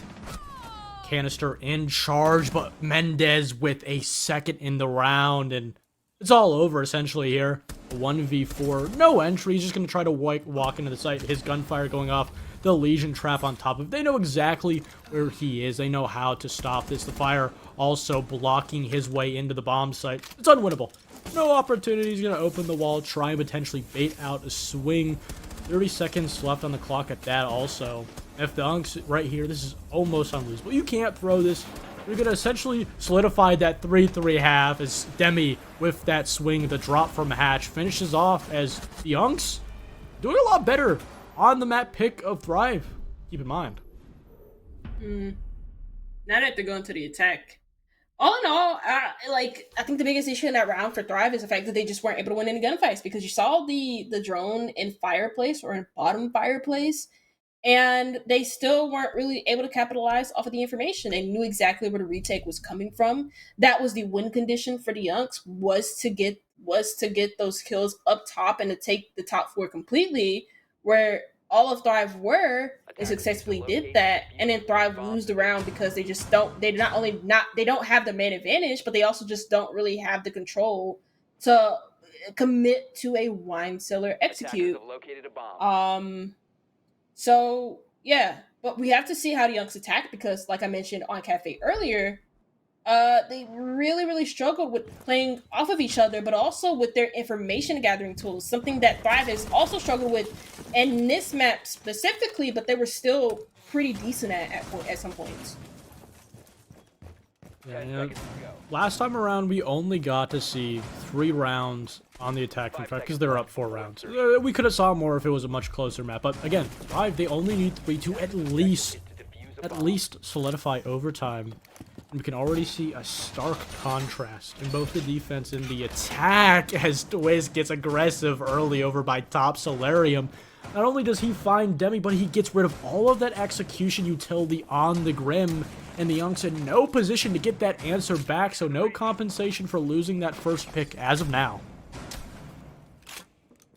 canister in charge, but Mendez with a second in the round, and it's all over essentially here. 1v4, no entry. He's just going to try to walk into the site. His gunfire going off, the Legion trap on top of it. They know exactly where he is. They know how to stop this. The fire also blocking his way into the bomb site. It's unwinnable. No opportunity. He's going to open the wall, try and potentially bait out a swing. 30 seconds left on the clock at that also. If the Unks right here, this is almost unlosable. You can't throw this. You're going to essentially solidify that 3-3 half as Demi with that swing, the drop from Hatch, finishes off as the Unks doing a lot better on the map pick of Thrive. Keep in mind. Now that they're going to the attack. All in all, I think the biggest issue in that round for Thrive is the fact that they just weren't able to win any gunfights because you saw the drone in fireplace or in bottom fireplace, and they still weren't really able to capitalize off of the information. They knew exactly where the retake was coming from. That was the win condition for the Unks, was to get those kills up top and to take the top 4 completely, where all of Thrive were, they successfully did that, and then Thrive lose the round because they don't have the main advantage, but they also just don't really have the control to commit to a wine cellar execute. Located a bomb. So yeah, but we have to see how the Younks attack because, like I mentioned on Cafe earlier, they really struggled with playing off of each other, but also with their information gathering tools. Something that Thrive has also struggled with, in this map specifically, but they were still pretty decent at some points. Yeah, you know, last time around, we only got to see 3 rounds on the attack from Thrive because they were up 4 rounds. We could have saw more if it was a much closer map, but again, Thrive, they only need 3 to at least solidify overtime. And we can already see a stark contrast in both the defense and the attack as Twiz gets aggressive early over by top Solarium. Not only does he find Demi, but he gets rid of all of that execution utility on the Grim, and the Younks in no position to get that answer back, so no compensation for losing that first pick as of now.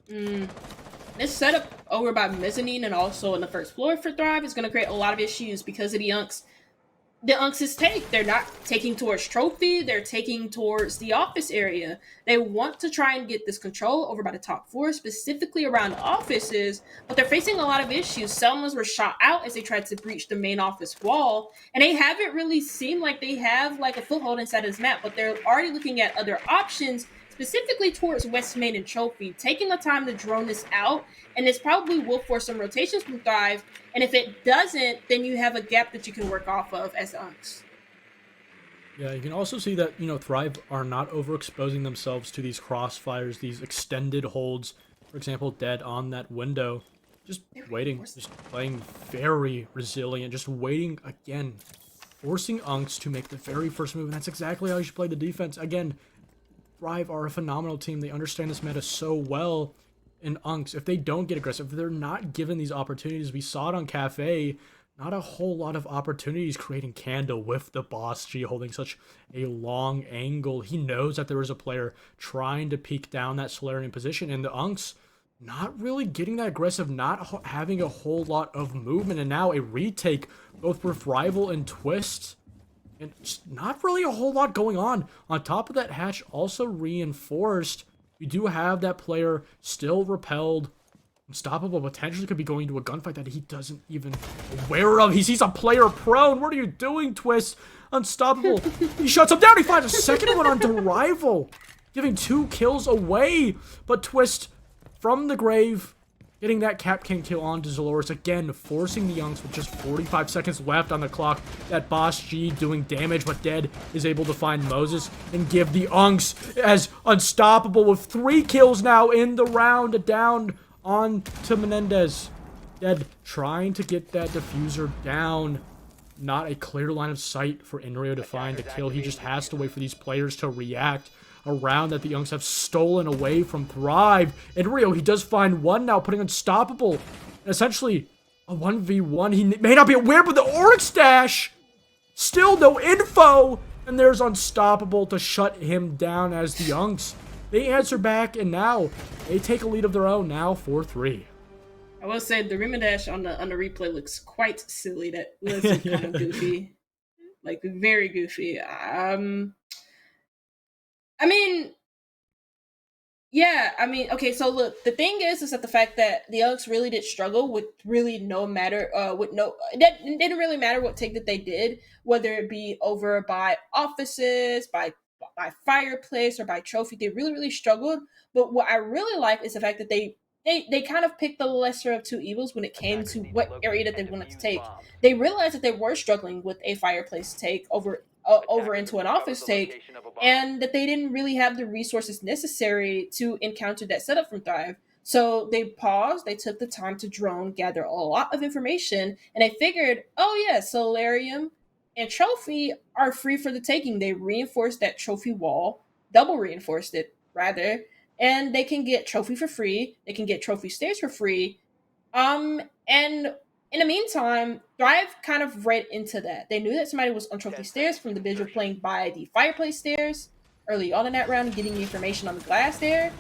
This setup over by Mezzanine and also in the first floor for Thrive is going to create a lot of issues because of the Unks' take. They're not taking towards Trophy, they're taking towards the office area. They want to try and get this control over by the top 4, specifically around offices, but they're facing a lot of issues. Selmas were shot out as they tried to breach the main office wall, and they haven't really seemed like they have like a foothold inside of this map, but they're already looking at other options, specifically towards West Main and Trophy, taking the time to drone this out, and this probably will force some rotations from Thrive, and if it doesn't, then you have a gap that you can work off of as Unks. Yeah, you can also see that, you know, Thrive are not overexposing themselves to these crossfires, these extended holds. For example, Dead on that window, just waiting, just playing very resilient, just waiting again, forcing Unks to make the very first move, and that's exactly how you should play the defense. Again, Thrive are a phenomenal team. They understand this meta so well. And Unks, if they don't get aggressive, if they're not given these opportunities, we saw it on Cafe, not a whole lot of opportunities creating Candle with the Boss G holding such a long angle. He knows that there is a player trying to peek down that Solarian position, and the Unks not really getting that aggressive, not having a whole lot of movement, and now a retake both with Rival and Twist. And just not really a whole lot going on. On top of that, Hatch also reinforced. We do have that player still repelled. Unstoppable potentially could be going to a gunfight that he doesn't even aware of. He sees a player prone. What are you doing, Twist? Unstoppable. He shuts him down. He finds a second one onto Rival, giving 2 kills away. But Twist from the grave, getting that Cap King kill onto Zaloris again, forcing the Younks with just 45 seconds left on the clock. That Boss G doing damage, but Dead is able to find Moses and give the Unks as Unstoppable with 3 kills now in the round, down on to Menendez. Dead trying to get that diffuser down. Not a clear line of sight for Inrio to find a kill. He just has to wait for these players to react. A round that the Younks have stolen away from Thrive. And Rio, he does find one now, putting Unstoppable in essentially a 1v1. He may not be aware, but the Oryx dash, still no info. And there's Unstoppable to shut him down as the Younks, they answer back, and now they take a lead of their own, now 4-3. I will say the Rima dash on the replay looks quite silly. That was kind of goofy, like very goofy. Okay, so look, the thing is that the fact that the Elks really did struggle with really it didn't really matter what take that they did, whether it be over by offices, by fireplace, or by trophy. They really struggled. But what I really like is the fact that they kind of picked the lesser of two evils when it came to what area that they wanted to take. They realized that they were struggling with a fireplace take over into an office take, and that they didn't really have the resources necessary to encounter that setup from Thrive. So they paused, they took the time to drone, gather a lot of information, and they figured, oh yeah, Solarium and Trophy are free for the taking. They reinforced that Trophy wall, double reinforced it, rather, and they can get Trophy for free, they can get Trophy stairs for free, and in the meantime, Thrive kind of read into that. They knew that somebody was on Trophy stairs from the visual playing by the fireplace stairs early on in that round and getting the information on the glass there.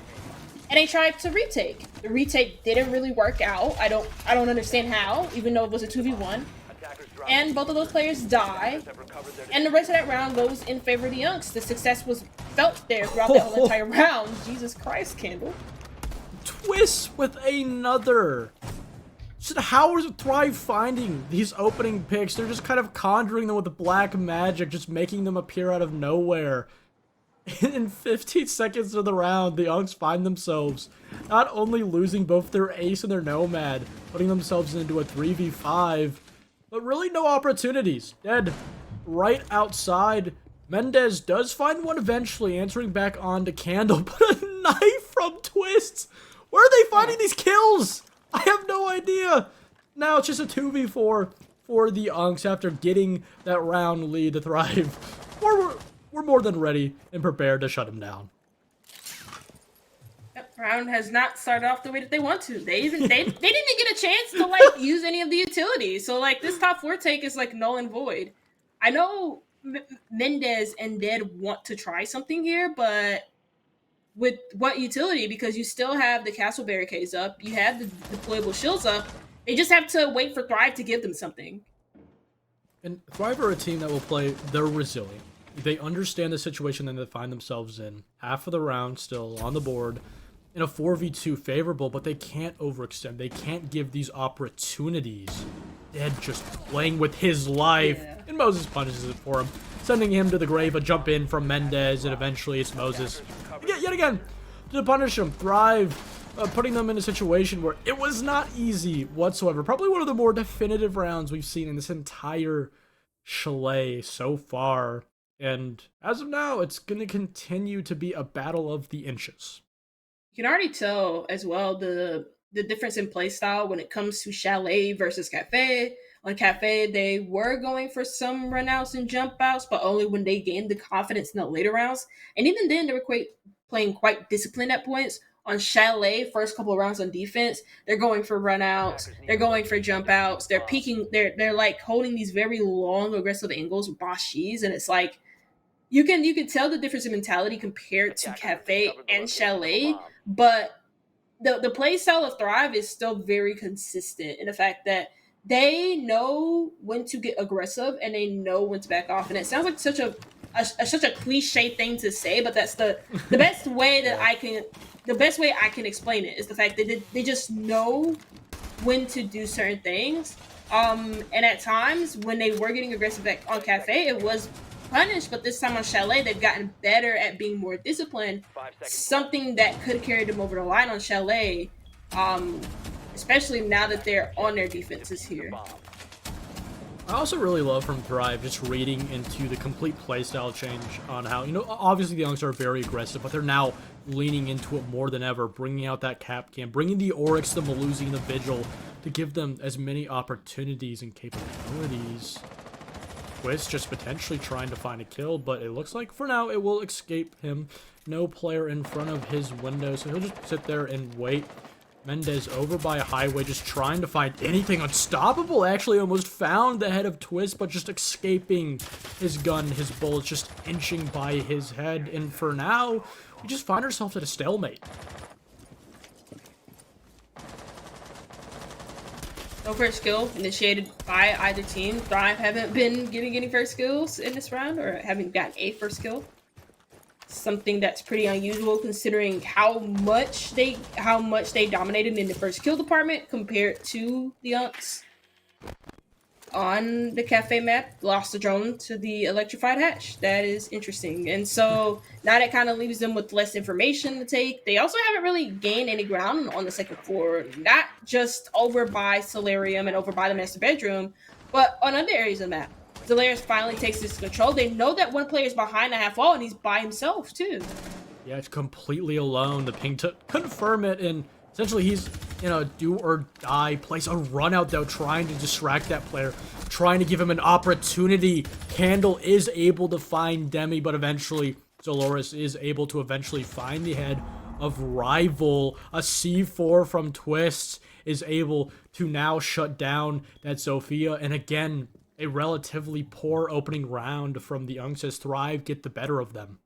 and they tried to retake. The retake didn't really work out. I don't understand how, even though it was a 2v1. And both of those players die, and the rest of that round goes in favor of the Unks. The success was felt there throughout the whole entire round. Jesus Christ, Candle. Twist with another. So how is Thrive finding these opening picks? They're just kind of conjuring them with the black magic, just making them appear out of nowhere. In 15 seconds of the round, the Unks find themselves not only losing both their ace and their nomad, putting themselves into a 3v5, but really no opportunities. Dead right outside. Mendez does find one eventually, answering back on to Candle, but a knife from Twists. Where are they finding these kills? I have no idea. Now it's just a 2v4 for the Unks after getting that round lead to Thrive. We're more than ready and prepared to shut him down. That round has not started off the way that they want to. They didn't even get a chance to like use any of the utilities. So like this top 4 take is like null and void. I know Mendez and Dead want to try something here, but with what utility? Because you still have the castle barricades up, you have the deployable shields up. They just have to wait for Thrive to give them something. And Thrive are a team that will play. They're resilient. They understand the situation that they find themselves in. Half of the round still on the board in a 4v2 favorable, but they can't overextend. They can't give these opportunities. Dead just playing with his life. Yeah. And Moses punishes it for him, sending him to the grave. A jump in from Mendez, and eventually it's Moses yet again to punish him. Thrive putting them in a situation where it was not easy whatsoever. Probably one of the more definitive rounds we've seen in this entire chalet so far. And as of now, it's going to continue to be a battle of the inches. You can already tell as well the difference in play style when it comes to Chalet versus Cafe. On Cafe, they were going for some runouts and jump outs, but only when they gained the confidence in the later rounds. And even then, they were playing quite disciplined at points. On Chalet, first couple of rounds on defense, they're going for runouts, they're going for jump outs, they're peeking, they're like holding these very long aggressive angles with Bashis, and it's like you can tell the difference in mentality compared to Cafe and Chalet, but the play style of Thrive is still very consistent in the fact that they know when to get aggressive and they know when to back off. And it sounds like such a cliche thing to say, but that's the best way that the best way I can explain it is the fact that they just know when to do certain things. And at times when they were getting aggressive on Cafe, it was punished, but this time on Chalet, they've gotten better at being more disciplined. Something that could carry them over the line on Chalet, especially now that they're on their defenses here. I also really love from Thrive just reading into the complete playstyle change on how, obviously the Unks are very aggressive, but they're now leaning into it more than ever, bringing out that cap cam, bringing the Oryx, the Melusi, and the Vigil to give them as many opportunities and capabilities. Twist just potentially trying to find a kill, but it looks like for now it will escape him. No player in front of his window, so he'll just sit there and wait. Mendez over by a highway, just trying to find anything unstoppable. Actually almost found the head of Twist, but just escaping his gun, his bullets just inching by his head. And for now, we just find ourselves at a stalemate. No first skill initiated by either team. Thrive haven't been getting any first skills in this round, or haven't gotten a first skill. Something that's pretty unusual considering how much they dominated in the first kill department compared to the Unks. On the Cafe map, lost the drone to the electrified hatch. That is interesting. And so now that kind of leaves them with less information to take. They also haven't really gained any ground on the second floor, not just over by Solarium and over by the master bedroom, but on other areas of the map. Zalaris finally takes this control. They know that one player is behind the half wall and he's by himself too. Yeah, it's completely alone. The ping to confirm it, and essentially he's in a do or die place. A run out though, trying to distract that player, trying to give him an opportunity. Candle is able to find Demi, but eventually Zoloris is able to eventually find the head of Rival. A C4 from Twists is able to now shut down that Sophia, and again, a relatively poor opening round from the Unks as Thrive get the better of them.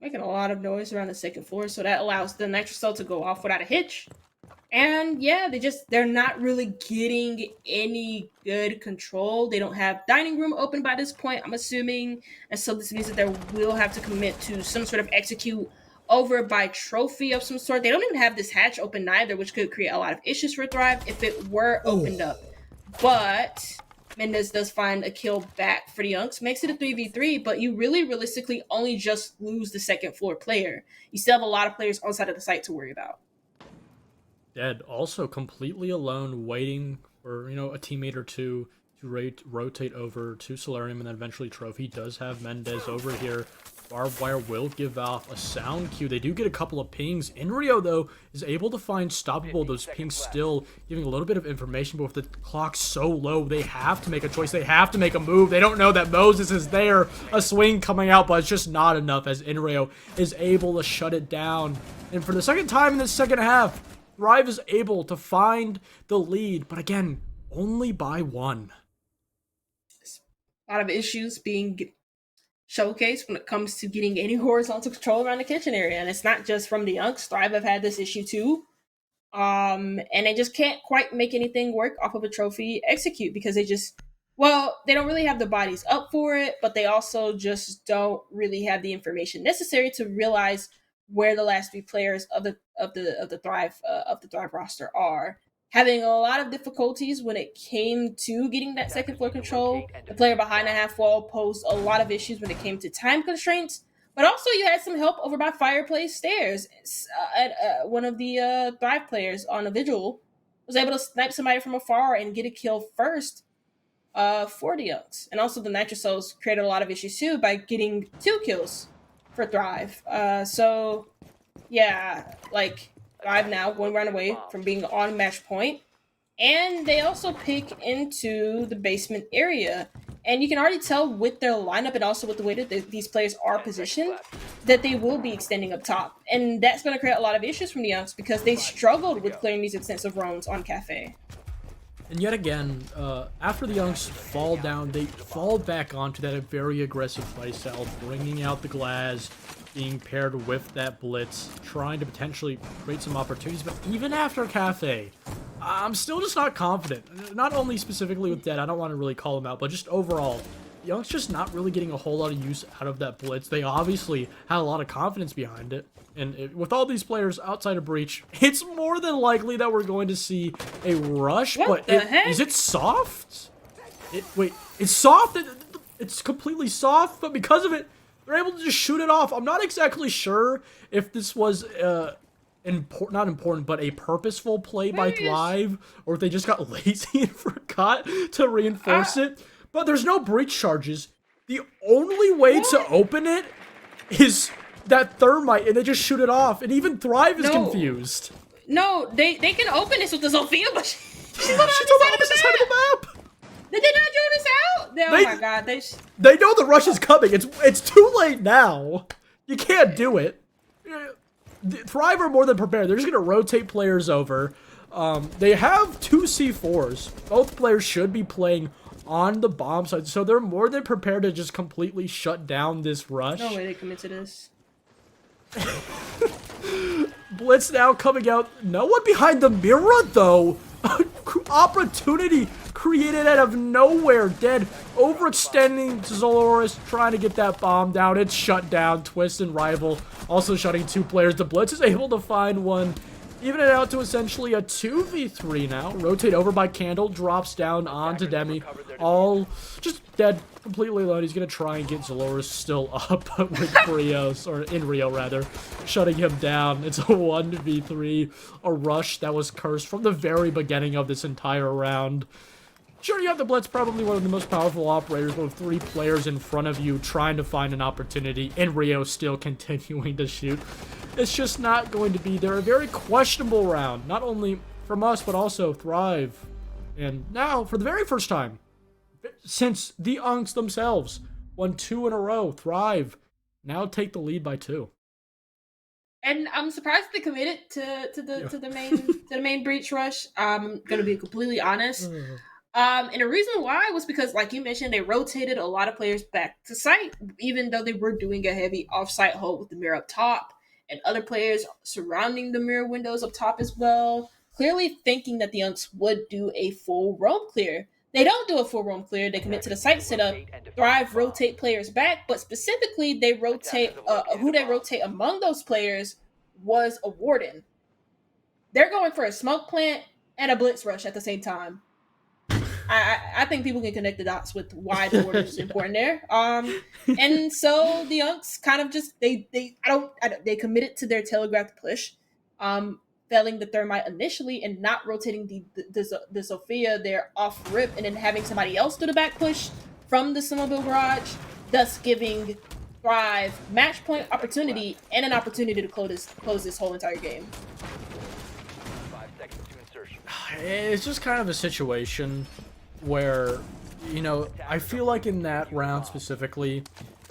making a lot of noise around the second floor, so that allows the Nitrocell to go off without a hitch. And yeah, they're not really getting any good control. They don't have dining room open by this point, I'm assuming. And so this means that they will have to commit to some sort of execute over by trophy of some sort. They don't even have this hatch open either, which could create a lot of issues for Thrive if it were opened up. But Mendez does find a kill back for the Unks, makes it a 3v3, but you really realistically only just lose the second floor player. You still have a lot of players on side of the site to worry about. Dead, also completely alone, waiting for, a teammate or two to rotate over to Solarium and then eventually Trophy. He does have Mendez over here. Barbed Wire will give off a sound cue. They do get a couple of pings. Inrio, though, is able to find stoppable. Those pings still giving a little bit of information, but with the clock so low, they have to make a choice. They have to make a move. They don't know that Moses is there. A swing coming out, but it's just not enough as Inrio is able to shut it down. And for the second time in the second half, Thrive is able to find the lead, but again, only by one. A lot of issues being showcased when it comes to getting any horizontal control around the kitchen area, and it's not just from the Unks. Thrive have had this issue too, and they just can't quite make anything work off of a trophy execute because they don't really have the bodies up for it, but they also just don't really have the information necessary to realize where the last three players of the Thrive roster are. Having a lot of difficulties when it came to getting that second floor control. The player behind the half wall posed a lot of issues when it came to time constraints, but also you had some help over by Fireplace Stairs. One of the Thrive players on a Vigil was able to snipe somebody from afar and get a kill first for the Unks. And also the Nitrocells created a lot of issues too by getting 2 kills for Thrive. So yeah, like Thrive now going right away from being on match point, and they also pick into the basement area. And you can already tell with their lineup and also with the way that these players are positioned that they will be extending up top, and that's going to create a lot of issues from the Unks because they struggled with clearing these extensive roams on Cafe. And yet again, after the Unks fall down, they fall back onto that very aggressive playstyle, bringing out the glass, being paired with that blitz, trying to potentially create some opportunities. But even after Cafe, I'm still just not confident. Not only specifically with Dead, I don't want to really call him out, but just overall, the Unks just not really getting a whole lot of use out of that blitz. They obviously had a lot of confidence behind it. And with all these players outside of Breach, it's more than likely that we're going to see a rush. What but the heck? Is it soft? Wait, it's soft? It's completely soft, but because of it, they're able to just shoot it off. I'm not exactly sure if this was not important, but a purposeful play by Thrive, or if they just got lazy and forgot to reinforce it. But there's no breach charges. The only way to open it is that thermite, and they just shoot it off. And even Thrive is confused. No, they can open this with the Zofia, but she's on the opposite side of the map. Did they not draw this out? Oh my god, they know the rush is coming. It's too late now. You can't do it. Thrive are more than prepared. They're just gonna rotate players over. They have 2 C4s. Both players should be playing on the bomb side, so they're more than prepared to just completely shut down this rush. No way they commit to this. Blitz now coming out. No one behind the mirror, though. Opportunity created out of nowhere. Dead overextending Zoloris, trying to get that bomb down. It's shut down. Twist and Rival also shutting 2 players. The Blitz is able to find one. Even it out to essentially a 2v3 now. Rotate over by Candle, drops down onto Demi. All just dead, completely alone. He's going to try and get Zoloris still up with Brios, or Inrio rather, shutting him down. It's a 1v3, a rush that was cursed from the very beginning of this entire round. Sure, you have the Blitz, probably one of the most powerful operators, but with 3 players in front of you trying to find an opportunity, and Rio still continuing to shoot. It's just not going to be there. A very questionable round, not only from us, but also Thrive. And now, for the very first time, since the Unks themselves won 2 in a row, Thrive now take the lead by 2. And I'm surprised they committed to the main breach rush. I'm gonna be completely honest. And the reason why was because, like you mentioned, they rotated a lot of players back to site, even though they were doing a heavy off-site hold with the mirror up top and other players surrounding the mirror windows up top as well. Clearly thinking that the Unks would do a full roam clear. They don't do a full roam clear. They commit to the site setup. Thrive rotate players back, but specifically they rotate. Who they rotate among those players was a warden. They're going for a smoke plant and a blitz rush at the same time. I think people can connect the dots with why the order is important there. And so the Unks kind of just they committed to their telegraphed push, failing the thermite initially and not rotating the Sophia there off rip and then having somebody else do the back push from the snowmobile garage, thus giving Thrive match point opportunity and an opportunity to close this whole entire game. 5 seconds to insertion. It's just kind of a situation where, you know, I feel like in that round specifically,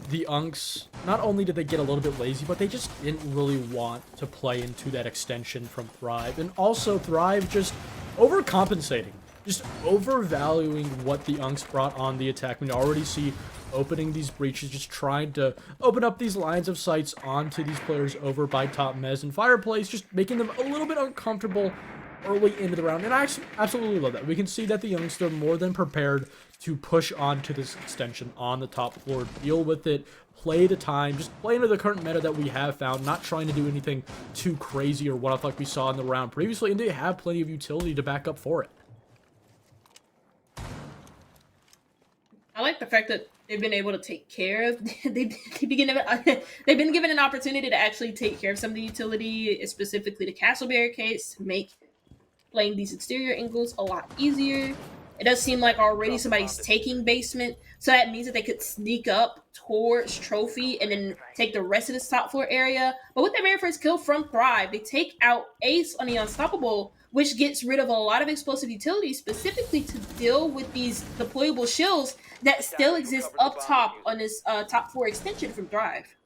the Unks, not only did they get a little bit lazy, but they just didn't really want to play into that extension from Thrive. And also Thrive just overcompensating, just overvaluing what the Unks brought on the attack. We already see opening these breaches, just trying to open up these lines of sights onto these players over by top Mez and Fireplace, just making them a little bit uncomfortable early into the round. And I absolutely love that. We can see that the Youngster are more than prepared to push on to this extension on the top floor, deal with it, play the time, just play into the current meta that we have found, not trying to do anything too crazy or what like we saw in the round previously, and they have plenty of utility to back up for it. I like the fact that they've been able to take care of. they've been given an opportunity to actually take care of some of the utility, specifically the castle barricades, to make playing these exterior angles a lot easier. It does seem like already somebody's taking basement, so that means that they could sneak up towards Trophy and then take the rest of this top floor area. But with their very first kill from Thrive, they take out Ace on the Unstoppable, which gets rid of a lot of explosive utility, specifically to deal with these deployable shields that still exist up top on this top floor extension from Thrive.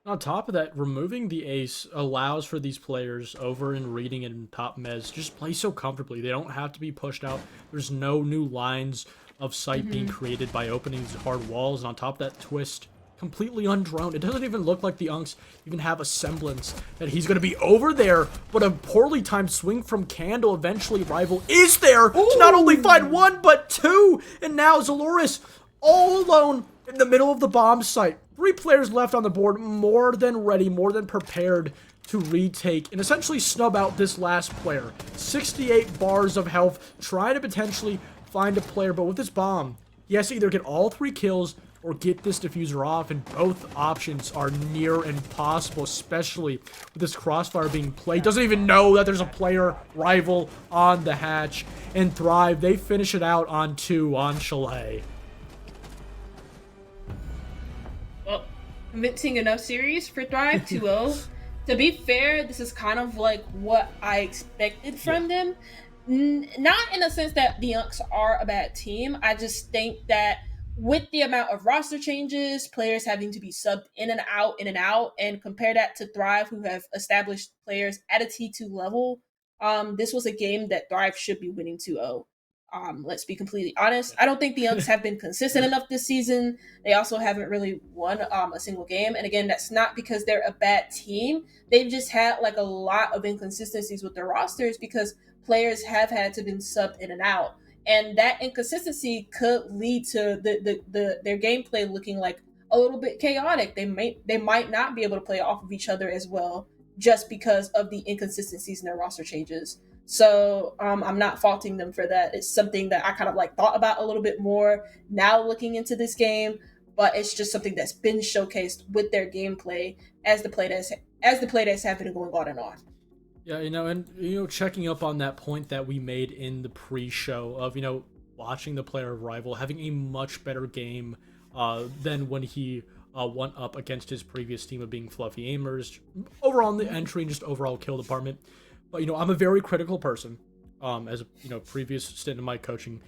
On top of that, removing the ace allows for these players over in Reading and top Mez just play so comfortably. They don't have to be pushed out. There's no new lines of sight being created by opening these hard walls. And on top of that, Twist completely undroned. It doesn't even look like the Unks even have a semblance that he's going to be over there. But a poorly timed swing from Candle, eventually Rival is there to not only find one, but two. And now Zaloris all alone in the middle of the bomb site. 3 players left on the board, more than ready, more than prepared to retake and essentially snub out this last player. 68 bars of health, trying to potentially find a player, but with this bomb, he has to either get all 3 kills or get this diffuser off, and both options are near impossible, especially with this crossfire being played. Doesn't even know that there's a player Rival on the hatch, and Thrive, they finish it out on 2 on Chalet. Well, convincing enough series for Thrive 2-0. To be fair, this is kind of like what I expected from them. Not in the sense that the Unks are a bad team. I just think that with the amount of roster changes, players having to be subbed in and out, and compare that to Thrive, who have established players at a T2 level, this was a game that Thrive should be winning 2-0. Let's be completely honest. I don't think the Unks have been consistent enough this season. They also haven't really won a single game. And again, that's not because they're a bad team. They've just had like a lot of inconsistencies with their rosters because players have had to been subbed in and out. And that inconsistency could lead to their gameplay looking like a little bit chaotic. They might not be able to play off of each other as well just because of the inconsistencies in their roster changes. So I'm not faulting them for that. It's something that I kind of like thought about a little bit more now looking into this game, but it's just something that's been showcased with their gameplay as the play that's have been going on and on. Yeah, and checking up on that point that we made in the pre-show of watching the player of Rival having a much better game than when he went up against his previous team of being Fluffy Aimers overall in the entry and just overall kill department. But, I'm a very critical person, as a, previous stint in my coaching.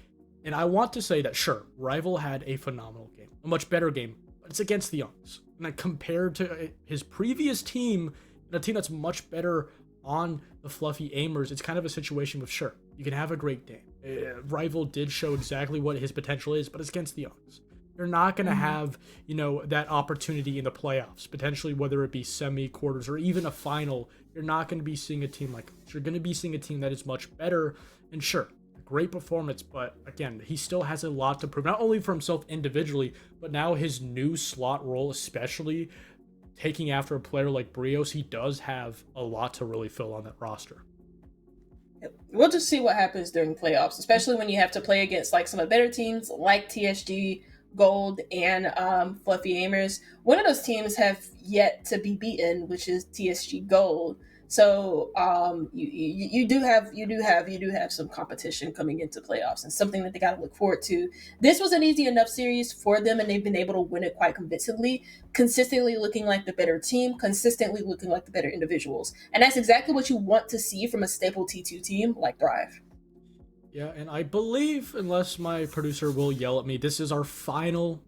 And I want to say that, sure, Rival had a phenomenal game, a much better game, but it's against the Youngs. And compared to his previous team, and a team that's much better on the Fluffy Aimers, it's kind of a situation with, sure, you can have a great game. Rival did show exactly what his potential is, but it's against the Youngs. You're not going to have, that opportunity in the playoffs, potentially whether it be semi-quarters or even a final. You're not going to be seeing a team like this. You're going to be seeing a team that is much better. And sure, great performance, but again, he still has a lot to prove, not only for himself individually, but now his new slot role, especially taking after a player like Brios, he does have a lot to really fill on that roster. We'll just see what happens during playoffs, especially when you have to play against like some of the better teams like TSG Gold and Fluffy Aimers. One of those teams have yet to be beaten, which is TSG Gold. So you do have some competition coming into playoffs, and something that they got to look forward to. This was an easy enough series for them, and they've been able to win it quite convincingly, consistently looking like the better team, consistently looking like the better individuals, and that's exactly what you want to see from a staple T2 team like Thrive. Yeah, and I believe, unless my producer will yell at me, this is our final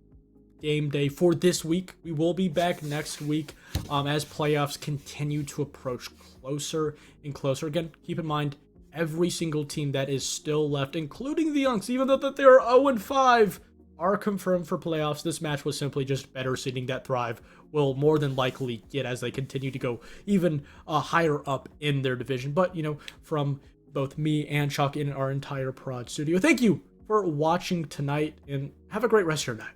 game day for this week. We will be back next week as playoffs continue to approach closer and closer. Again, keep in mind, every single team that is still left, including the Youngs, even though that they are 0-5, are confirmed for playoffs. This match was simply just better seeding that Thrive will more than likely get as they continue to go even higher up in their division. But, from both me and Chuck in our entire prod studio, thank you for watching tonight, and have a great rest of your night.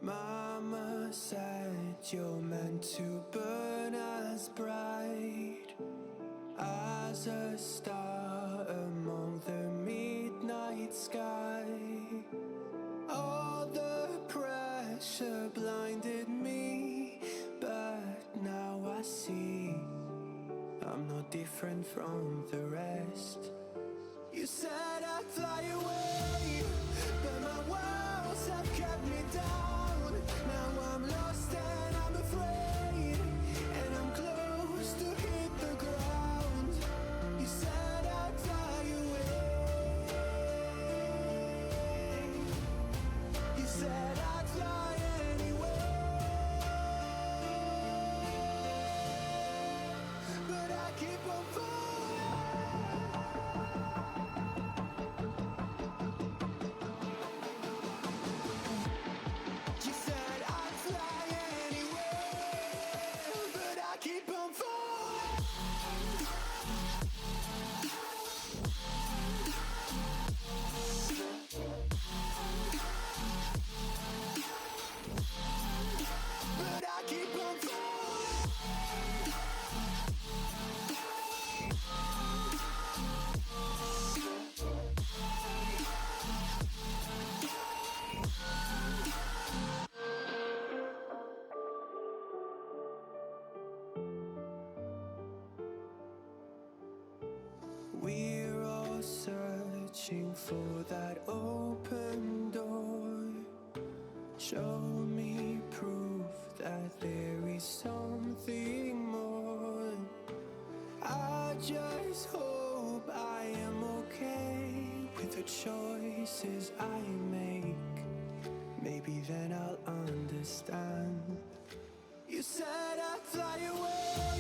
Mama said you're meant to burn as bright as a star among the midnight sky. All the pressure blinded me, but now I see I'm no different from the rest. You said I'd fly away, but my walls have kept me down. Now I'm lost and I'm afraid, and I'm close to hit the ground. You said I'd fly away. You said I'd fly anyway, but I keep on falling. You said I'd fly anyway. looking for that open door. Show me proof that there is something more. I just hope I am okay with the choices I make. Maybe then I'll understand. You said I'd fly away.